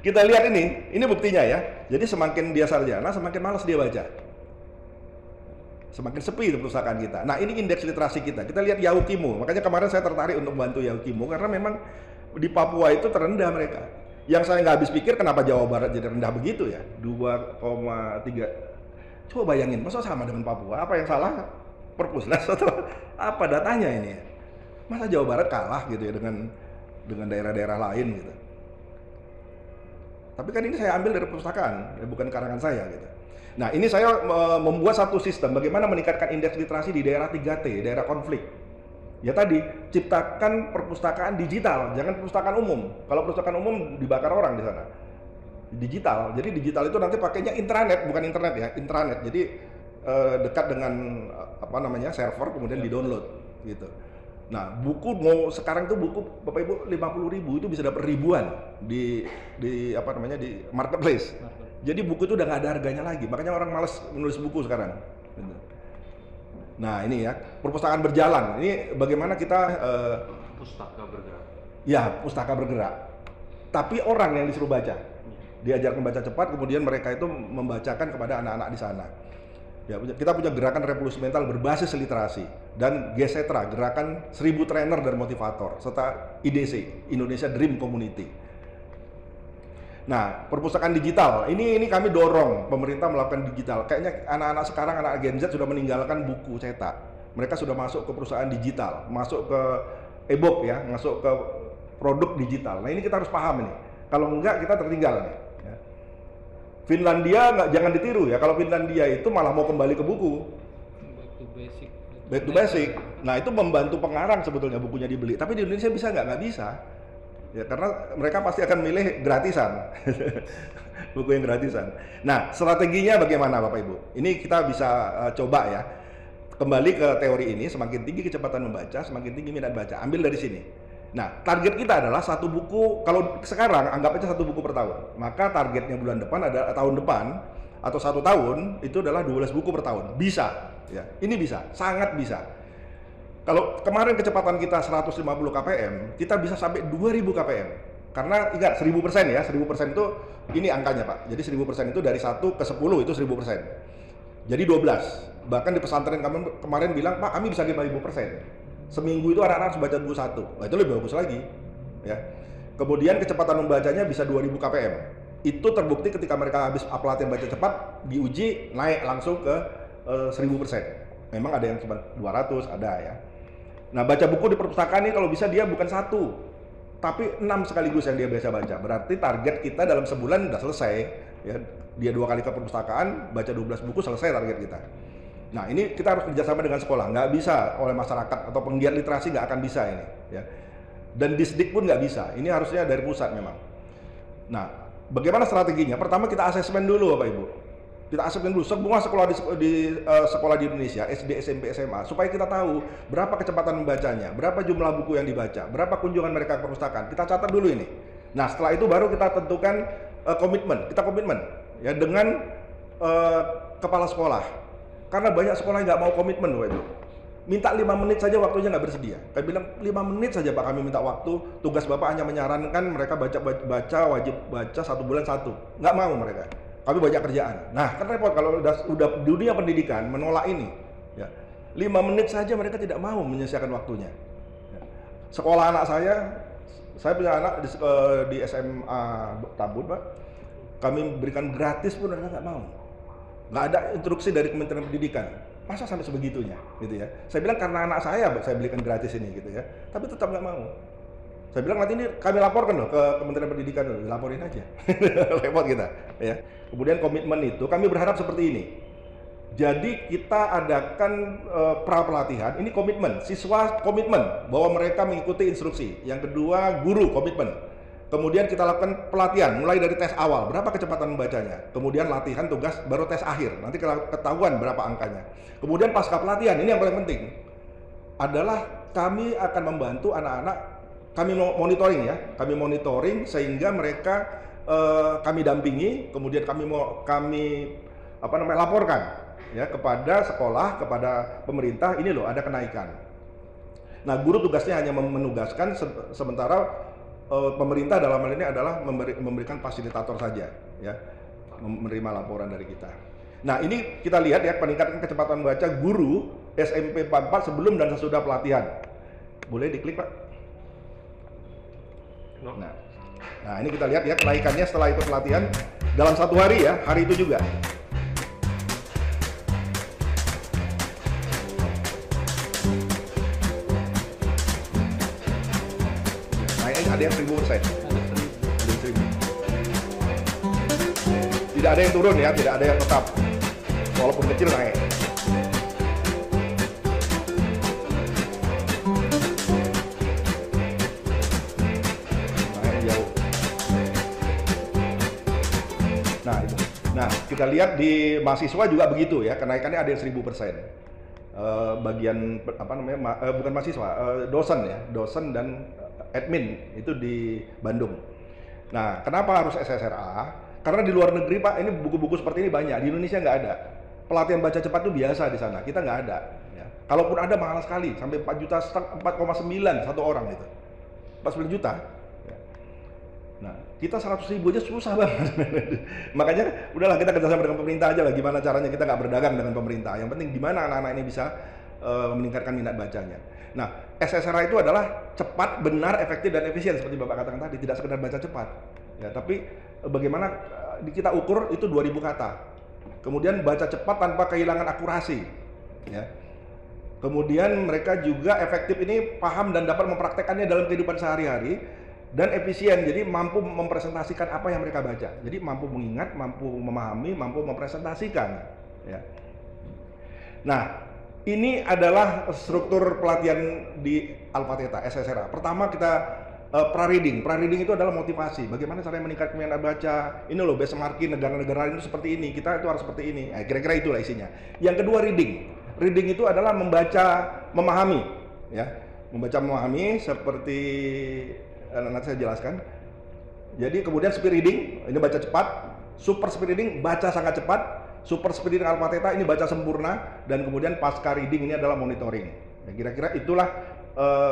Kita lihat ini buktinya ya. Jadi semakin dia sarjana, semakin malas dia baca. Semakin sepi itu perpustakaan kita. Nah, ini indeks literasi kita. Kita lihat Yaukimo. Makanya kemarin saya tertarik untuk membantu Yaukimo karena memang di Papua itu terendah mereka. Yang saya nggak habis pikir kenapa Jawa Barat jadi rendah begitu ya, 2,3. Coba bayangin, masa sama dengan Papua? Apa yang salah? Perpusnas atau apa datanya ini? Masa Jawa Barat kalah gitu ya dengan daerah-daerah lain gitu? Tapi kan ini saya ambil dari perpustakaan, bukan karangan saya gitu. Nah ini saya membuat satu sistem bagaimana meningkatkan indeks literasi di daerah 3T, daerah konflik. Ya tadi, ciptakan perpustakaan digital, jangan perpustakaan umum. Kalau perpustakaan umum dibakar orang di sana. Digital, jadi digital itu nanti pakainya intranet, bukan internet ya, intranet. Jadi dekat dengan apa namanya server, kemudian di-download gitu. Nah, buku mau sekarang tuh buku Bapak Ibu 50.000 itu bisa dapat ribuan di apa namanya di marketplace. Jadi buku itu udah nggak ada harganya lagi, makanya orang malas menulis buku sekarang. Gitu. Nah ini ya, perpustakaan berjalan. Ini bagaimana kita Pustaka bergerak. ya pustaka bergerak. Tapi orang yang disuruh baca, diajarkan baca cepat, kemudian mereka itu membacakan kepada anak-anak di sana. Ya, kita punya gerakan revolusi mental berbasis literasi dan GSETRA, gerakan 1000 trainer dan motivator, serta IDC, Indonesia Dream Community. Nah, perpustakaan digital, ini kami dorong pemerintah melakukan digital. Kayaknya anak-anak sekarang, anak Gen Z sudah meninggalkan buku cetak. Mereka sudah masuk ke perusahaan digital, masuk ke e-book ya, masuk ke produk digital. Nah, ini kita harus paham ini. Kalau enggak kita tertinggal nih. Ya. Finlandia jangan ditiru ya. Kalau Finlandia itu malah mau kembali ke buku. Back to basic. Nah, itu membantu pengarang sebetulnya bukunya dibeli. Tapi di Indonesia bisa nggak? Nggak bisa. Ya, karena mereka pasti akan milih gratisan. Buku yang gratisan. Nah, strateginya bagaimana Bapak Ibu? Ini kita bisa coba ya. Kembali ke teori ini, semakin tinggi kecepatan membaca, semakin tinggi minat baca. Ambil dari sini. Nah, target kita adalah satu buku, kalau sekarang anggap aja satu buku per tahun. Maka targetnya bulan depan adalah tahun depan atau 1 tahun itu adalah 12 buku per tahun. Bisa, ya. Ini bisa, sangat bisa. Kalau kemarin kecepatan kita 150 kpm, kita bisa sampai 2000 kpm. Karena ingat 1000% ya, 1000% itu ini angkanya Pak. Jadi 1000% itu dari 1 ke 10 itu 1000%. Jadi 12. Bahkan di pesantren kami kemarin bilang, Pak kami bisa 5000%. Seminggu itu anak-anak harus baca buku 1. Nah, itu lebih bagus lagi. Ya. Kemudian kecepatan membacanya bisa 2000 kpm. Itu terbukti ketika mereka habis pelatihan baca cepat, diuji naik langsung ke 1000%. Memang ada yang cuma 200, ada ya. Nah, baca buku di perpustakaan ini kalau bisa dia bukan 1, tapi 6 sekaligus yang dia biasa baca. Berarti target kita dalam sebulan udah selesai. Ya, dia 2 kali ke perpustakaan, baca 12 buku, selesai target kita. Nah, ini kita harus kerjasama dengan sekolah. Nggak bisa oleh masyarakat atau penggiat literasi nggak akan bisa ini. Ya. Dan Disdik pun nggak bisa. Ini harusnya dari pusat memang. Nah, bagaimana strateginya? Pertama kita asesmen dulu Bapak Ibu. Kita asesmen dulu semua sekolah sekolah di Indonesia, SD, SMP, SMA, supaya kita tahu berapa kecepatan membacanya, berapa jumlah buku yang dibaca, berapa kunjungan mereka ke perpustakaan. Kita catat dulu ini. Nah, setelah itu baru kita tentukan komitmen. Kita komitmen ya dengan kepala sekolah. Karena banyak sekolah yang nggak mau komitmen, Bapak Ibu. Minta 5 menit saja waktunya nggak bersedia. Kayak bilang 5 menit saja Pak kami minta waktu. Tugas Bapak hanya menyarankan mereka baca wajib baca 1 bulan 1. Nggak mau mereka. Kami banyak kerjaan. Nah, kan repot kalau udah dunia pendidikan menolak ini. Ya. 5 menit saja mereka tidak mau menyelesaikan waktunya. Ya. Sekolah anak saya punya anak di SMA Tambun, Pak. Kami berikan gratis pun mereka nggak mau. Nggak ada instruksi dari Kementerian Pendidikan. Masa sampai sebegitunya, gitu ya? Saya bilang karena anak saya belikan gratis ini, gitu ya. Tapi tetap nggak mau. Saya bilang nanti ini kami laporkan loh ke Kementerian Pendidikan, laporin aja. Repot kita, ya. Kemudian komitmen itu kami berharap seperti ini. Jadi kita adakan pra pelatihan, ini komitmen, siswa komitmen bahwa mereka mengikuti instruksi. Yang kedua, guru komitmen. Kemudian kita lakukan pelatihan, mulai dari tes awal, berapa kecepatan membacanya. Kemudian latihan tugas, baru tes akhir. Nanti ketahuan berapa angkanya. Kemudian pasca pelatihan, ini yang paling penting. Adalah kami akan membantu anak-anak, kami monitoring ya, kami monitoring sehingga mereka kami dampingi, kemudian kami laporkan ya kepada sekolah, kepada pemerintah, ini loh ada kenaikan. Nah, guru tugasnya hanya menugaskan, sementara pemerintah dalam hal ini adalah memberikan fasilitator saja, ya, menerima laporan dari kita. Nah, ini kita lihat ya peningkatan kecepatan membaca guru SMP 44 sebelum dan sesudah pelatihan. Boleh diklik Pak? Nah, ini kita lihat ya kenaikannya setelah itu pelatihan dalam 1 hari ya, hari itu juga. Ada yang 1000%. Tidak ada yang turun ya, tidak ada yang tetap. Walaupun kecil naik. Nah itu. Nah kita lihat di mahasiswa juga begitu ya, kenaikannya ada yang 1000%. Bagian apa namanya bukan mahasiswa, dosen ya, dosen dan admin itu di Bandung. Nah kenapa harus SSRA? Karena di luar negeri Pak, ini buku-buku seperti ini banyak, di Indonesia nggak ada. Pelatihan baca cepat itu biasa di sana, kita nggak ada. Ya. Kalaupun ada mahal sekali, sampai 4,9 satu orang itu, 49 juta. Nah, kita 100.000 aja susah banget. Makanya udahlah kita kerjasama dengan pemerintah aja lah, gimana caranya kita nggak berdagang dengan pemerintah. Yang penting gimana anak-anak ini bisa meningkatkan minat bacanya. Nah, SSRA itu adalah cepat, benar, efektif, dan efisien seperti Bapak katakan tadi, tidak sekedar baca cepat. Ya, tapi bagaimana kita ukur itu 2000 kata. Kemudian baca cepat tanpa kehilangan akurasi. Ya. Kemudian mereka juga efektif ini paham dan dapat mempraktekannya dalam kehidupan sehari-hari. Dan efisien, jadi mampu mempresentasikan apa yang mereka baca. Jadi mampu mengingat, mampu memahami, mampu mempresentasikan. Ya. Nah, ini adalah struktur pelatihan di Alpha Theta, SSRA. Pertama kita pra-reading. Pra-reading itu adalah motivasi. Bagaimana caranya meningkatkan minat baca. Ini loh, benchmarking negara-negara itu seperti ini, kita itu harus seperti ini. Kira-kira itulah isinya. Yang kedua reading. Reading itu adalah membaca, memahami. Ya. Membaca, memahami seperti nanti saya jelaskan. Jadi kemudian speed reading, ini baca cepat. Super speed reading, baca sangat cepat. Super speed reading Alpha Theta ini baca sempurna. Dan kemudian pasca reading ini adalah monitoring. Ya, kira-kira itulah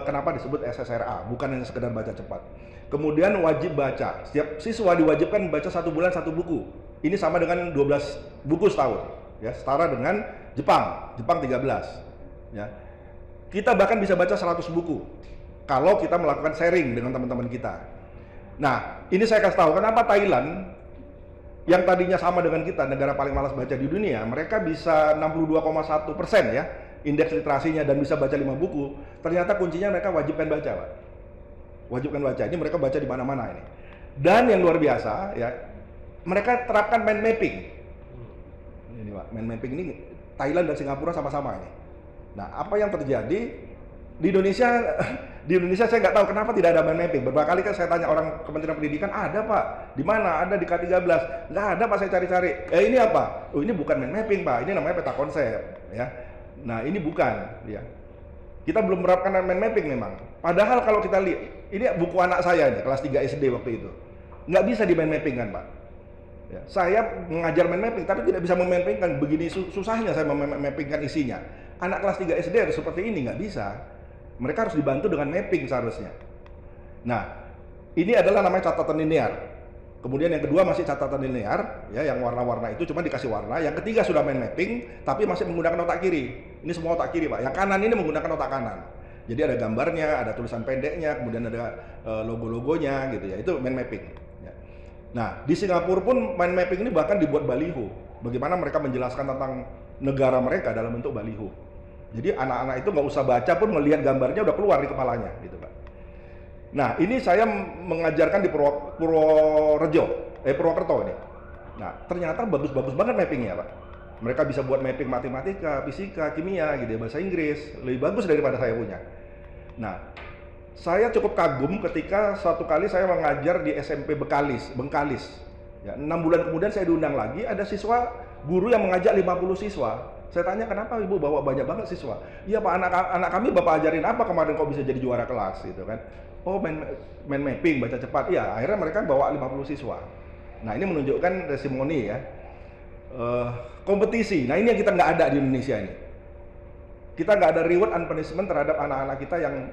kenapa disebut SSRA, bukan hanya sekedar baca cepat. Kemudian wajib baca. Setiap siswa diwajibkan baca 1 bulan 1 buku. Ini sama dengan 12 buku setahun. Ya, setara dengan Jepang 13. Ya. Kita bahkan bisa baca 100 buku. Kalau kita melakukan sharing dengan teman-teman kita. Nah, ini saya kasih tahu kenapa Thailand yang tadinya sama dengan kita, negara paling malas baca di dunia, mereka bisa 62,1% ya indeks literasinya dan bisa baca 5 buku. Ternyata kuncinya mereka wajibkan baca, Pak. Wajibkan baca. Ini mereka baca di mana-mana ini. Dan yang luar biasa ya, mereka terapkan mind mapping. Ini Pak, mind mapping ini Thailand dan Singapura sama-sama ini. Nah, apa yang terjadi di Indonesia saya nggak tahu kenapa tidak ada mind mapping. Beberapa kali kan saya tanya orang Kementerian Pendidikan, ada Pak, di mana? Ada di K13. Nggak ada Pak, saya cari-cari. Ini apa? Oh, ini bukan mind mapping Pak, ini namanya peta konsep. Ya. Nah ini bukan. Ya. Kita belum menerapkan mind mapping memang. Padahal kalau kita lihat, ini buku anak saya ini, kelas 3 SD waktu itu. Nggak bisa di mind mapping kan Pak. Ya. Saya mengajar mind mapping, tapi tidak bisa memappingkan. Begini susahnya saya memappingkan isinya. Anak kelas 3 SD harus seperti ini, nggak bisa. Mereka harus dibantu dengan mapping seharusnya. Nah, ini adalah namanya catatan linear. Kemudian yang kedua masih catatan linear, ya, yang warna-warna itu cuma dikasih warna. Yang ketiga sudah mind mapping, tapi masih menggunakan otak kiri. Ini semua otak kiri, Pak. Yang kanan ini menggunakan otak kanan. Jadi ada gambarnya, ada tulisan pendeknya, kemudian ada logo-logonya, gitu ya. Itu mind mapping. Ya. Nah, di Singapura pun mind mapping ini bahkan dibuat baliho. Bagaimana mereka menjelaskan tentang negara mereka dalam bentuk baliho. Jadi anak-anak itu nggak usah baca pun melihat gambarnya udah keluar di kepalanya, gitu Pak. Nah ini saya mengajarkan di Purwokerto ini. Nah ternyata bagus-bagus banget mappingnya Pak. Mereka bisa buat mapping matematika, fisika, kimia, gitu ya, bahasa Inggris, lebih bagus daripada saya punya. Nah saya cukup kagum ketika suatu kali saya mengajar di SMP Bengkalis. Ya, 6 bulan kemudian saya diundang lagi, ada siswa guru yang mengajak 50 siswa. Saya tanya, kenapa ibu bawa banyak banget siswa? Iya Pak, anak kami bapak ajarin apa kemarin kok bisa jadi juara kelas gitu kan? Oh main mapping, baca cepat. Iya, akhirnya mereka bawa 50 siswa. Nah ini menunjukkan testimoni ya, kompetisi. Nah ini yang kita nggak ada di Indonesia ini. Kita nggak ada reward and punishment terhadap anak-anak kita yang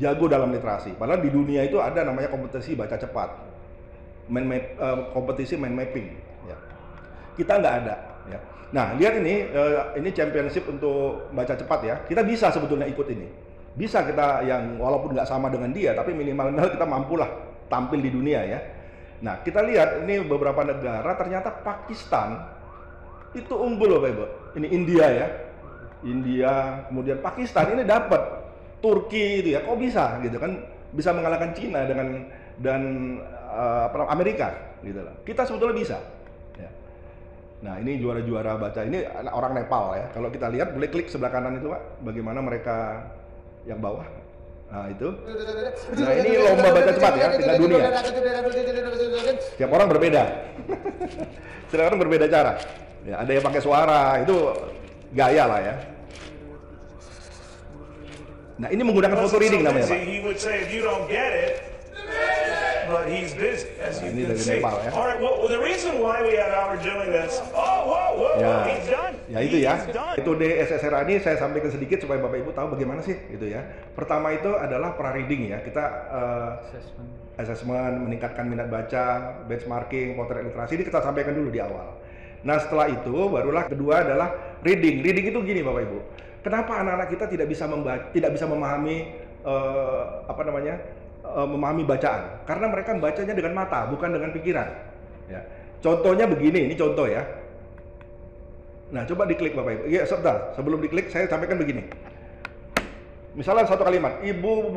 jago dalam literasi. Padahal di dunia itu ada namanya kompetisi baca cepat, kompetisi mind mapping. Ya. Kita nggak ada. Ya. Nah, lihat ini championship untuk baca cepat ya. Kita bisa sebetulnya ikut ini. Bisa kita yang walaupun nggak sama dengan dia, tapi minimal kita mampulah tampil di dunia ya. Nah, kita lihat ini beberapa negara, ternyata Pakistan itu unggul loh Pak Ibu. Ini India ya. India, kemudian Pakistan ini dapat. Turki itu ya, kok bisa gitu kan? Bisa mengalahkan Cina dan Amerika gitu loh. Kita sebetulnya bisa. Nah ini juara-juara baca, ini orang Nepal ya. Kalau kita lihat boleh klik sebelah kanan itu Pak, bagaimana mereka yang bawah. Nah itu. Nah ini lomba baca cepat ya, tingkat dunia. Setiap orang berbeda. Setiap orang berbeda cara. Ya, ada yang pakai suara, itu gaya lah ya. Nah ini menggunakan photo reading namanya Pak. But he's busy, as you Ini can dari see. Nepal ya. All right, well, the reason why we have Howard doing this, whoa, Ya, he's done. ya itu ya. He's done. Itu di SSRA ini saya sampaikan sedikit supaya Bapak Ibu tahu bagaimana sih gitu ya. Pertama itu adalah pra-reading ya. Kita assessment, meningkatkan minat baca, benchmarking, potret literasi, ini kita sampaikan dulu di awal. Nah setelah itu barulah kedua adalah reading. Reading itu gini Bapak Ibu. Kenapa anak-anak kita tidak bisa memahami memahami bacaan? Karena mereka membacanya dengan mata, bukan dengan pikiran. Ya. Contohnya begini, ini contoh ya. Nah, coba diklik Bapak Ibu. Ya, sebentar. Sebelum diklik, saya sampaikan begini. Misalnya satu kalimat, Ibu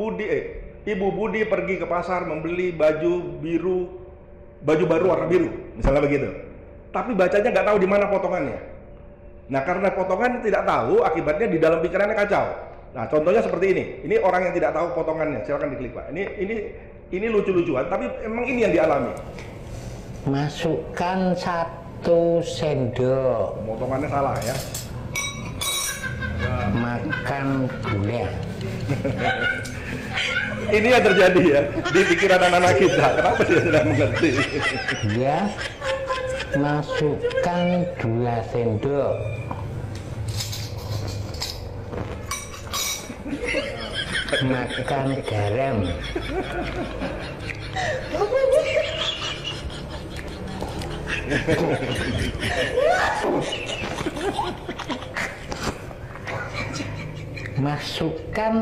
Budi pergi ke pasar membeli baju baru warna biru, misalnya begitu. Tapi bacanya nggak tahu di mana potongannya. Nah, karena potongan tidak tahu, akibatnya di dalam pikirannya kacau. Nah, contohnya seperti ini. Ini orang yang tidak tahu potongannya. Silakan diklik, Pak. Ini lucu-lucuan, tapi emang ini yang dialami. Masukkan 1 sendok. Potongannya salah ya. Makan gula. Ini yang terjadi ya di pikiran anak-anak kita. Kenapa dia tidak mengerti? Ya. Masukkan 2 sendok. Makan garam. Masukkan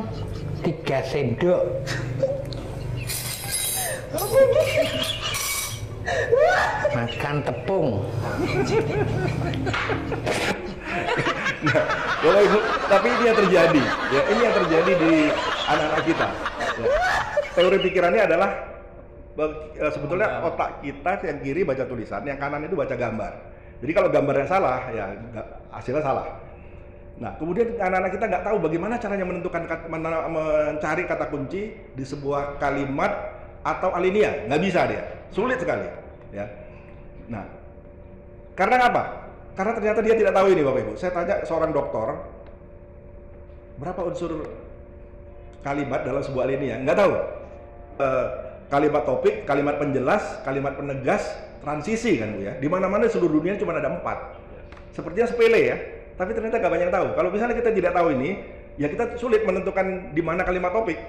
3 sendok. Makan tepung. Nah, Bapak Ibu, tapi ini yang terjadi, ya ini yang terjadi di anak-anak kita. Ya. Teori pikirannya adalah sebetulnya otak kita yang kiri baca tulisan, yang kanan itu baca gambar. Jadi kalau gambarnya salah, ya hasilnya salah. Nah, kemudian anak-anak kita nggak tahu bagaimana caranya mencari kata kunci di sebuah kalimat atau alinea, nggak bisa dia, sulit sekali. Ya. Nah, karena apa? Karena ternyata dia tidak tahu ini Bapak Ibu. Saya tanya seorang dokter, berapa unsur kalimat dalam sebuah alinea? Nggak tahu. Kalimat topik, kalimat penjelas, kalimat penegas, transisi kan Bu ya. Di mana-mana seluruh dunia cuma ada 4. Sepertinya sepele ya, tapi ternyata nggak banyak tahu. Kalau misalnya kita tidak tahu ini, ya kita sulit menentukan di mana kalimat topik.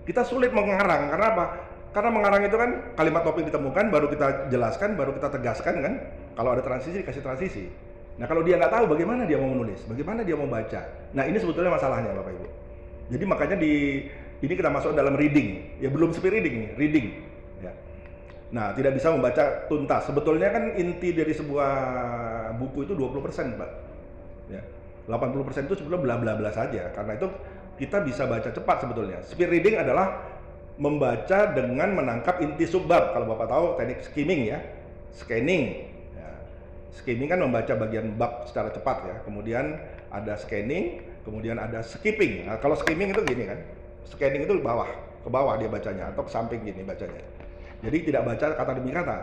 Kita sulit mengarang. Karena apa? Karena mengarang itu kan kalimat topik ditemukan, baru kita jelaskan, baru kita tegaskan kan. Kalau ada transisi, dikasih transisi. Nah kalau dia nggak tahu bagaimana dia mau menulis, bagaimana dia mau baca. Nah ini sebetulnya masalahnya Bapak Ibu. Jadi makanya ini kita masuk dalam reading. Ya belum speed reading nih, reading. Ya. Nah tidak bisa membaca tuntas. Sebetulnya kan inti dari sebuah buku itu 20% Pak. Ya. 80% itu sebetulnya bla-bla-bla saja. Karena itu kita bisa baca cepat sebetulnya. Speed reading adalah membaca dengan menangkap inti subbab. Kalau Bapak tahu teknik skimming ya, scanning. Ya. Skimming kan membaca bagian bab secara cepat ya. Kemudian ada scanning, kemudian ada skipping. Nah, kalau skimming itu gini kan, scanning itu ke bawah dia bacanya atau ke samping gini bacanya. Jadi tidak baca kata demi kata.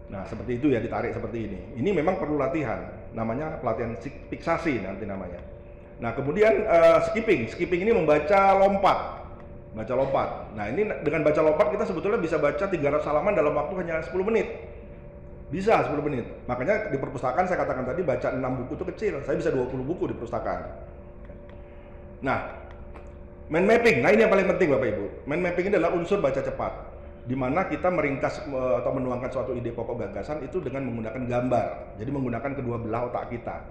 Nah seperti itu ya, ditarik seperti ini. Ini memang perlu latihan. Namanya pelatihan fiksasi nanti namanya. Nah kemudian skipping ini membaca lompat. Baca lompat. Nah ini dengan baca lompat kita sebetulnya bisa baca 300 halaman dalam waktu hanya 10 menit. Bisa 10 menit. Makanya di perpustakaan saya katakan tadi baca 6 buku itu kecil. Saya bisa 20 buku di perpustakaan. Nah, mind mapping. Nah ini yang paling penting Bapak Ibu. Mind mapping ini adalah unsur baca cepat. Di mana kita meringkas atau menuangkan suatu ide pokok gagasan itu dengan menggunakan gambar. Jadi menggunakan kedua belah otak kita.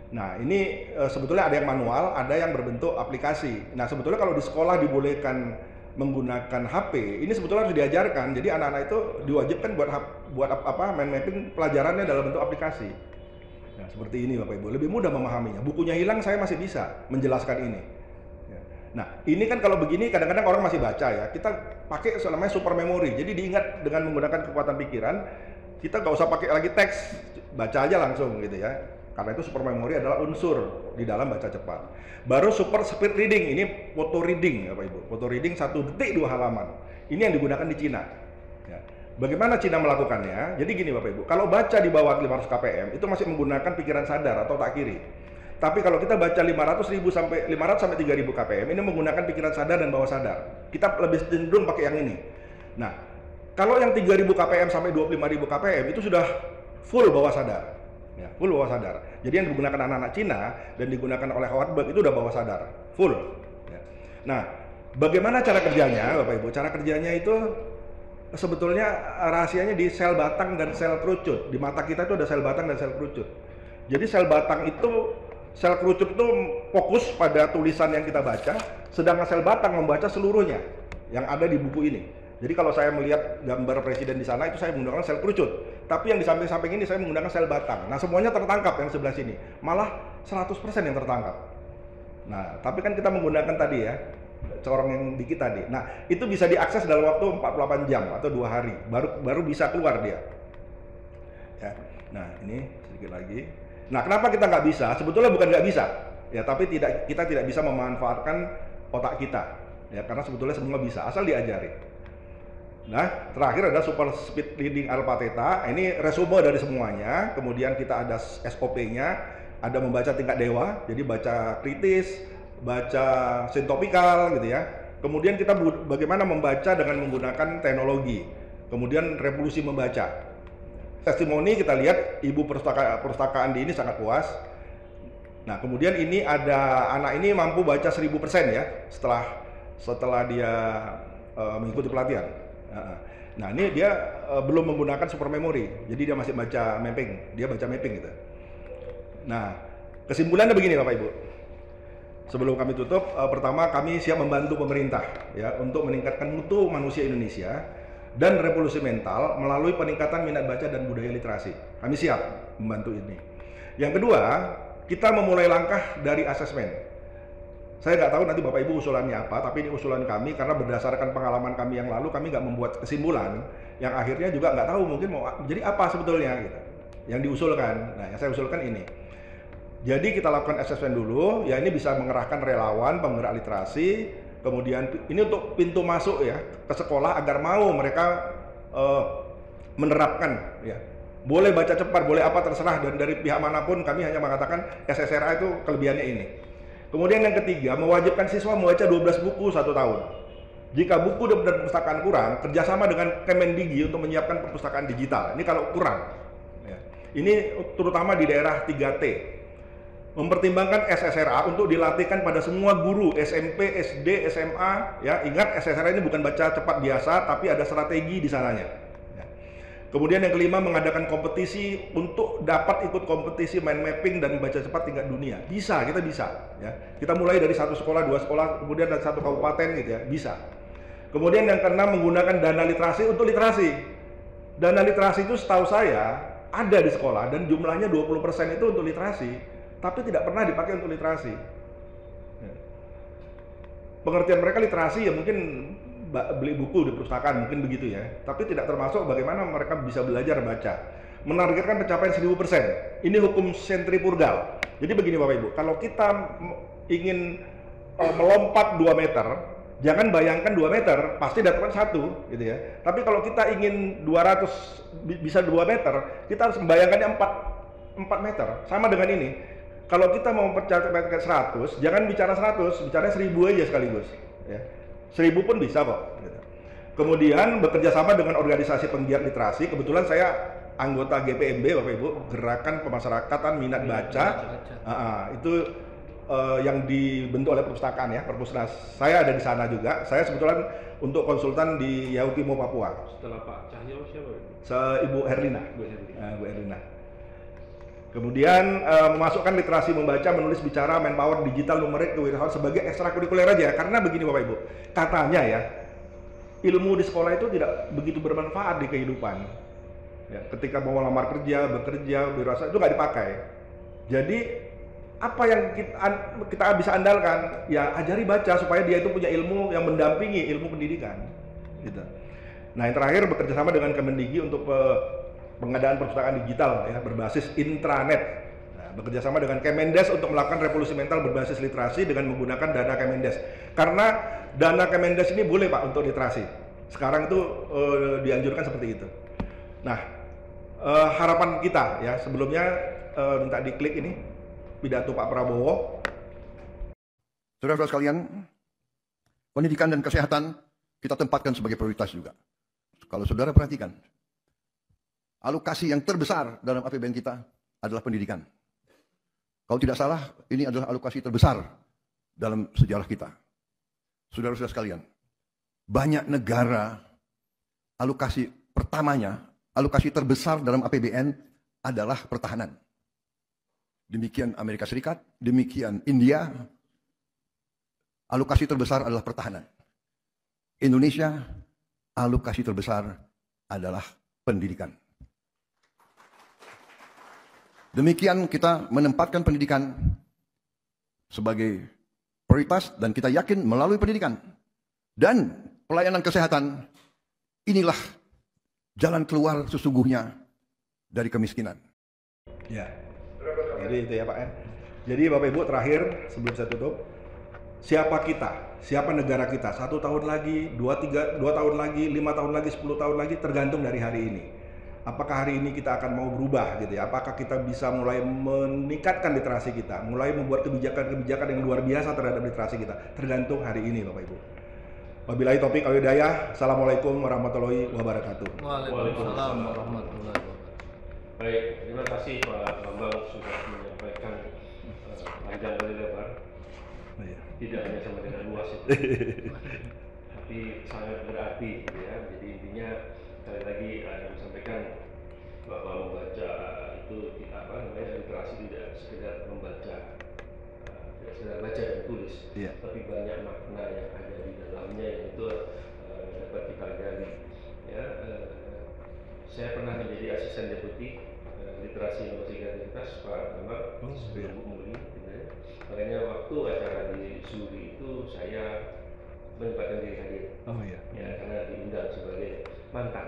Nah ini sebetulnya ada yang manual, ada yang berbentuk aplikasi. Nah sebetulnya kalau di sekolah dibolehkan menggunakan HP, ini sebetulnya harus diajarkan. Jadi anak-anak itu diwajibkan buat mind mapping pelajarannya dalam bentuk aplikasi. Nah seperti ini Bapak Ibu, lebih mudah memahaminya. Bukunya hilang saya masih bisa menjelaskan ini. Nah ini kan kalau begini kadang-kadang orang masih baca ya. Kita pakai namanya super memory. Jadi diingat dengan menggunakan kekuatan pikiran. Kita nggak usah pakai lagi teks, baca aja langsung gitu ya. Karena itu super memory adalah unsur di dalam baca cepat. Baru super speed reading, ini photo reading Bapak Ibu. Photo reading 1 detik 2 halaman. Ini yang digunakan di Cina. Ya. Bagaimana Cina melakukannya? Jadi gini Bapak Ibu, kalau baca di bawah 500 kpm itu masih menggunakan pikiran sadar atau otak kiri. Tapi kalau kita baca 500 sampai 3000 kpm ini menggunakan pikiran sadar dan bawah sadar. Kita lebih cenderung pakai yang ini. Nah, kalau yang 3000 kpm sampai 25000 kpm itu sudah full bawah sadar. Ya, full bawah sadar. Jadi yang digunakan anak-anak Cina dan digunakan oleh Howard Buck itu udah bawah sadar, full. Ya. Nah, bagaimana cara kerjanya, Bapak Ibu? Cara kerjanya itu sebetulnya rahasianya di sel batang dan sel kerucut. Di mata kita itu ada sel batang dan sel kerucut. Jadi sel batang itu, sel kerucut itu fokus pada tulisan yang kita baca, sedangkan sel batang membaca seluruhnya yang ada di buku ini. Jadi kalau saya melihat gambar presiden di sana itu saya menggunakan sel kerucut. Tapi yang di samping-samping ini saya menggunakan sel batang. Nah, semuanya tertangkap yang sebelah sini. Malah 100% yang tertangkap. Nah, tapi kan kita menggunakan tadi ya, corong yang dikit tadi. Nah, itu bisa diakses dalam waktu 48 jam atau 2 hari. Baru bisa keluar dia. Ya. Nah, ini sedikit lagi. Nah, kenapa kita nggak bisa? Sebetulnya bukan nggak bisa. Ya, tapi kita tidak bisa memanfaatkan otak kita. Ya, karena sebetulnya semua bisa, asal diajari. Nah, terakhir ada super speed reading alpha theta. Ini resume dari semuanya. Kemudian kita ada SOP-nya, ada membaca tingkat dewa, jadi baca kritis, baca sintopikal gitu ya. Kemudian kita bagaimana membaca dengan menggunakan teknologi. Kemudian revolusi membaca. Testimoni kita lihat ibu perpustakaan di ini sangat puas. Nah, kemudian ini ada anak ini mampu baca 1000% ya setelah dia mengikuti pelatihan. Nah, ini dia belum menggunakan super memory, jadi dia masih baca mapping, dia baca mapping gitu. Nah, kesimpulannya begini Bapak Ibu. Sebelum kami tutup, pertama kami siap membantu pemerintah ya untuk meningkatkan mutu manusia Indonesia dan revolusi mental melalui peningkatan minat baca dan budaya literasi. Kami siap membantu ini. Yang kedua, kita memulai langkah dari asesmen. Saya nggak tahu nanti Bapak Ibu usulannya apa, tapi ini usulan kami karena berdasarkan pengalaman kami yang lalu, kami nggak membuat kesimpulan yang akhirnya juga nggak tahu mungkin mau jadi apa sebetulnya gitu. Yang diusulkan, nah yang saya usulkan ini. Jadi kita lakukan assessment dulu, ya ini bisa mengerahkan relawan, penggerak literasi, kemudian ini untuk pintu masuk ya ke sekolah agar mau mereka menerapkan ya. Boleh baca cepat, boleh apa terserah, dan dari pihak manapun kami hanya mengatakan SSRA itu kelebihannya ini. Kemudian yang ketiga, mewajibkan siswa membaca 12 buku 1 tahun. Jika buku dan perpustakaan kurang, kerjasama dengan Kemendikbud untuk menyiapkan perpustakaan digital. Ini kalau kurang. Ya. Ini terutama di daerah 3T. Mempertimbangkan SSRA untuk dilatihkan pada semua guru SMP, SD, SMA. Ya, ingat SSRA ini bukan baca cepat biasa, tapi ada strategi di sananya. Kemudian yang kelima, mengadakan kompetisi untuk dapat ikut kompetisi mind mapping dan baca cepat tingkat dunia. Bisa, kita bisa. Ya. Kita mulai dari 1 sekolah, 2 sekolah, kemudian dari 1 kabupaten gitu ya, bisa. Kemudian yang keenam, menggunakan dana literasi untuk literasi. Dana literasi itu setahu saya ada di sekolah dan jumlahnya 20% itu untuk literasi, tapi tidak pernah dipakai untuk literasi. Ya. Pengertian mereka literasi ya mungkin beli buku di perpustakaan mungkin begitu ya, tapi tidak termasuk bagaimana mereka bisa belajar baca. Menargetkan pencapaian 1000%. Ini hukum sentrifugal. Jadi begini Bapak Ibu, kalau kita ingin melompat 2 meter, jangan bayangkan 2 meter pasti dapat 1 gitu ya. Tapi kalau kita ingin 200 bisa 2 meter, kita harus membayangkannya 4 meter. Sama dengan ini. Kalau kita mau mencapai 100, jangan bicara 100, bicara 1000 aja sekaligus ya. 1000 pun bisa kok. Kemudian bekerja sama dengan organisasi penggiat literasi. Kebetulan saya anggota GPMB, Bapak Ibu, Gerakan Pemasyarakatan Minat Baca. Itu yang dibentuk oleh perpustakaan ya, perpustakaan. Saya ada di sana juga. Saya sebetulnya untuk konsultan di Yaukimo, Papua. Setelah Pak Cahyo siapa? Ibu Herlina. Bu Herlina. Kemudian memasukkan literasi membaca, menulis, bicara, manpower, digital, numerik, kewirausahaan sebagai ekstrakurikuler aja. Karena begini Bapak Ibu, katanya ya, ilmu di sekolah itu tidak begitu bermanfaat di kehidupan. Ya, ketika mau lamar kerja, bekerja, berwirausaha itu nggak dipakai. Jadi apa yang kita bisa andalkan? Ya ajari baca supaya dia itu punya ilmu yang mendampingi ilmu pendidikan. Gitu. Nah yang terakhir bekerja sama dengan Kemendikbud untuk pengadaan perpustakaan digital ya berbasis intranet. Nah, bekerja sama dengan Kemendes untuk melakukan revolusi mental berbasis literasi dengan menggunakan dana Kemendes. Karena dana Kemendes ini boleh Pak untuk literasi. Sekarang itu dianjurkan seperti itu. Nah, harapan kita ya sebelumnya minta diklik ini pidato Pak Prabowo. Saudara-saudara sekalian, pendidikan dan kesehatan kita tempatkan sebagai prioritas juga. Kalau saudara perhatikan, alokasi yang terbesar dalam APBN kita adalah pendidikan. Kalau tidak salah, ini adalah alokasi terbesar dalam sejarah kita. Saudara-saudara sekalian, banyak negara alokasi pertamanya, alokasi terbesar dalam APBN adalah pertahanan. Demikian Amerika Serikat, demikian India, alokasi terbesar adalah pertahanan. Indonesia, alokasi terbesar adalah pendidikan. Demikian kita menempatkan pendidikan sebagai prioritas dan kita yakin melalui pendidikan dan pelayanan kesehatan inilah jalan keluar sesungguhnya dari kemiskinan. Ya, jadi itu ya Pak ya. Jadi Bapak Ibu terakhir sebelum saya tutup, siapa kita, siapa negara kita, 1 tahun lagi, 2 tahun lagi, 5 tahun lagi, 10 tahun lagi tergantung dari hari ini. Apakah hari ini kita akan mau berubah gitu ya? Apakah kita bisa mulai meningkatkan literasi kita, mulai membuat kebijakan-kebijakan yang luar biasa terhadap literasi kita? Tergantung hari ini Bapak Ibu. Wabillahi taufiq wal hidayah. Assalamualaikum warahmatullahi wabarakatuh. Waalaikumsalam warahmatullahi wabarakatuh. Baik, terima kasih Pak Bambang sudah menyampaikan panjang kali lebar. Tidak hanya sama dengan luas itu, tapi sangat berarti gitu ya. Jadi intinya sekali lagi ada disampaikan bahwa membaca itu literasi tidak sekedar membaca, tidak sekedar baca dan tulis, tapi banyak makna yang ada di dalamnya yang itu dapat kita gali. Ya, saya pernah menjadi asisten deputi literasi inovasi kreativitas Pak Bambang sebelum Bu Muli. Makanya waktu acara di Suri itu saya menyempatkan diri hadir. Ya, karena diundang sebagai mantan.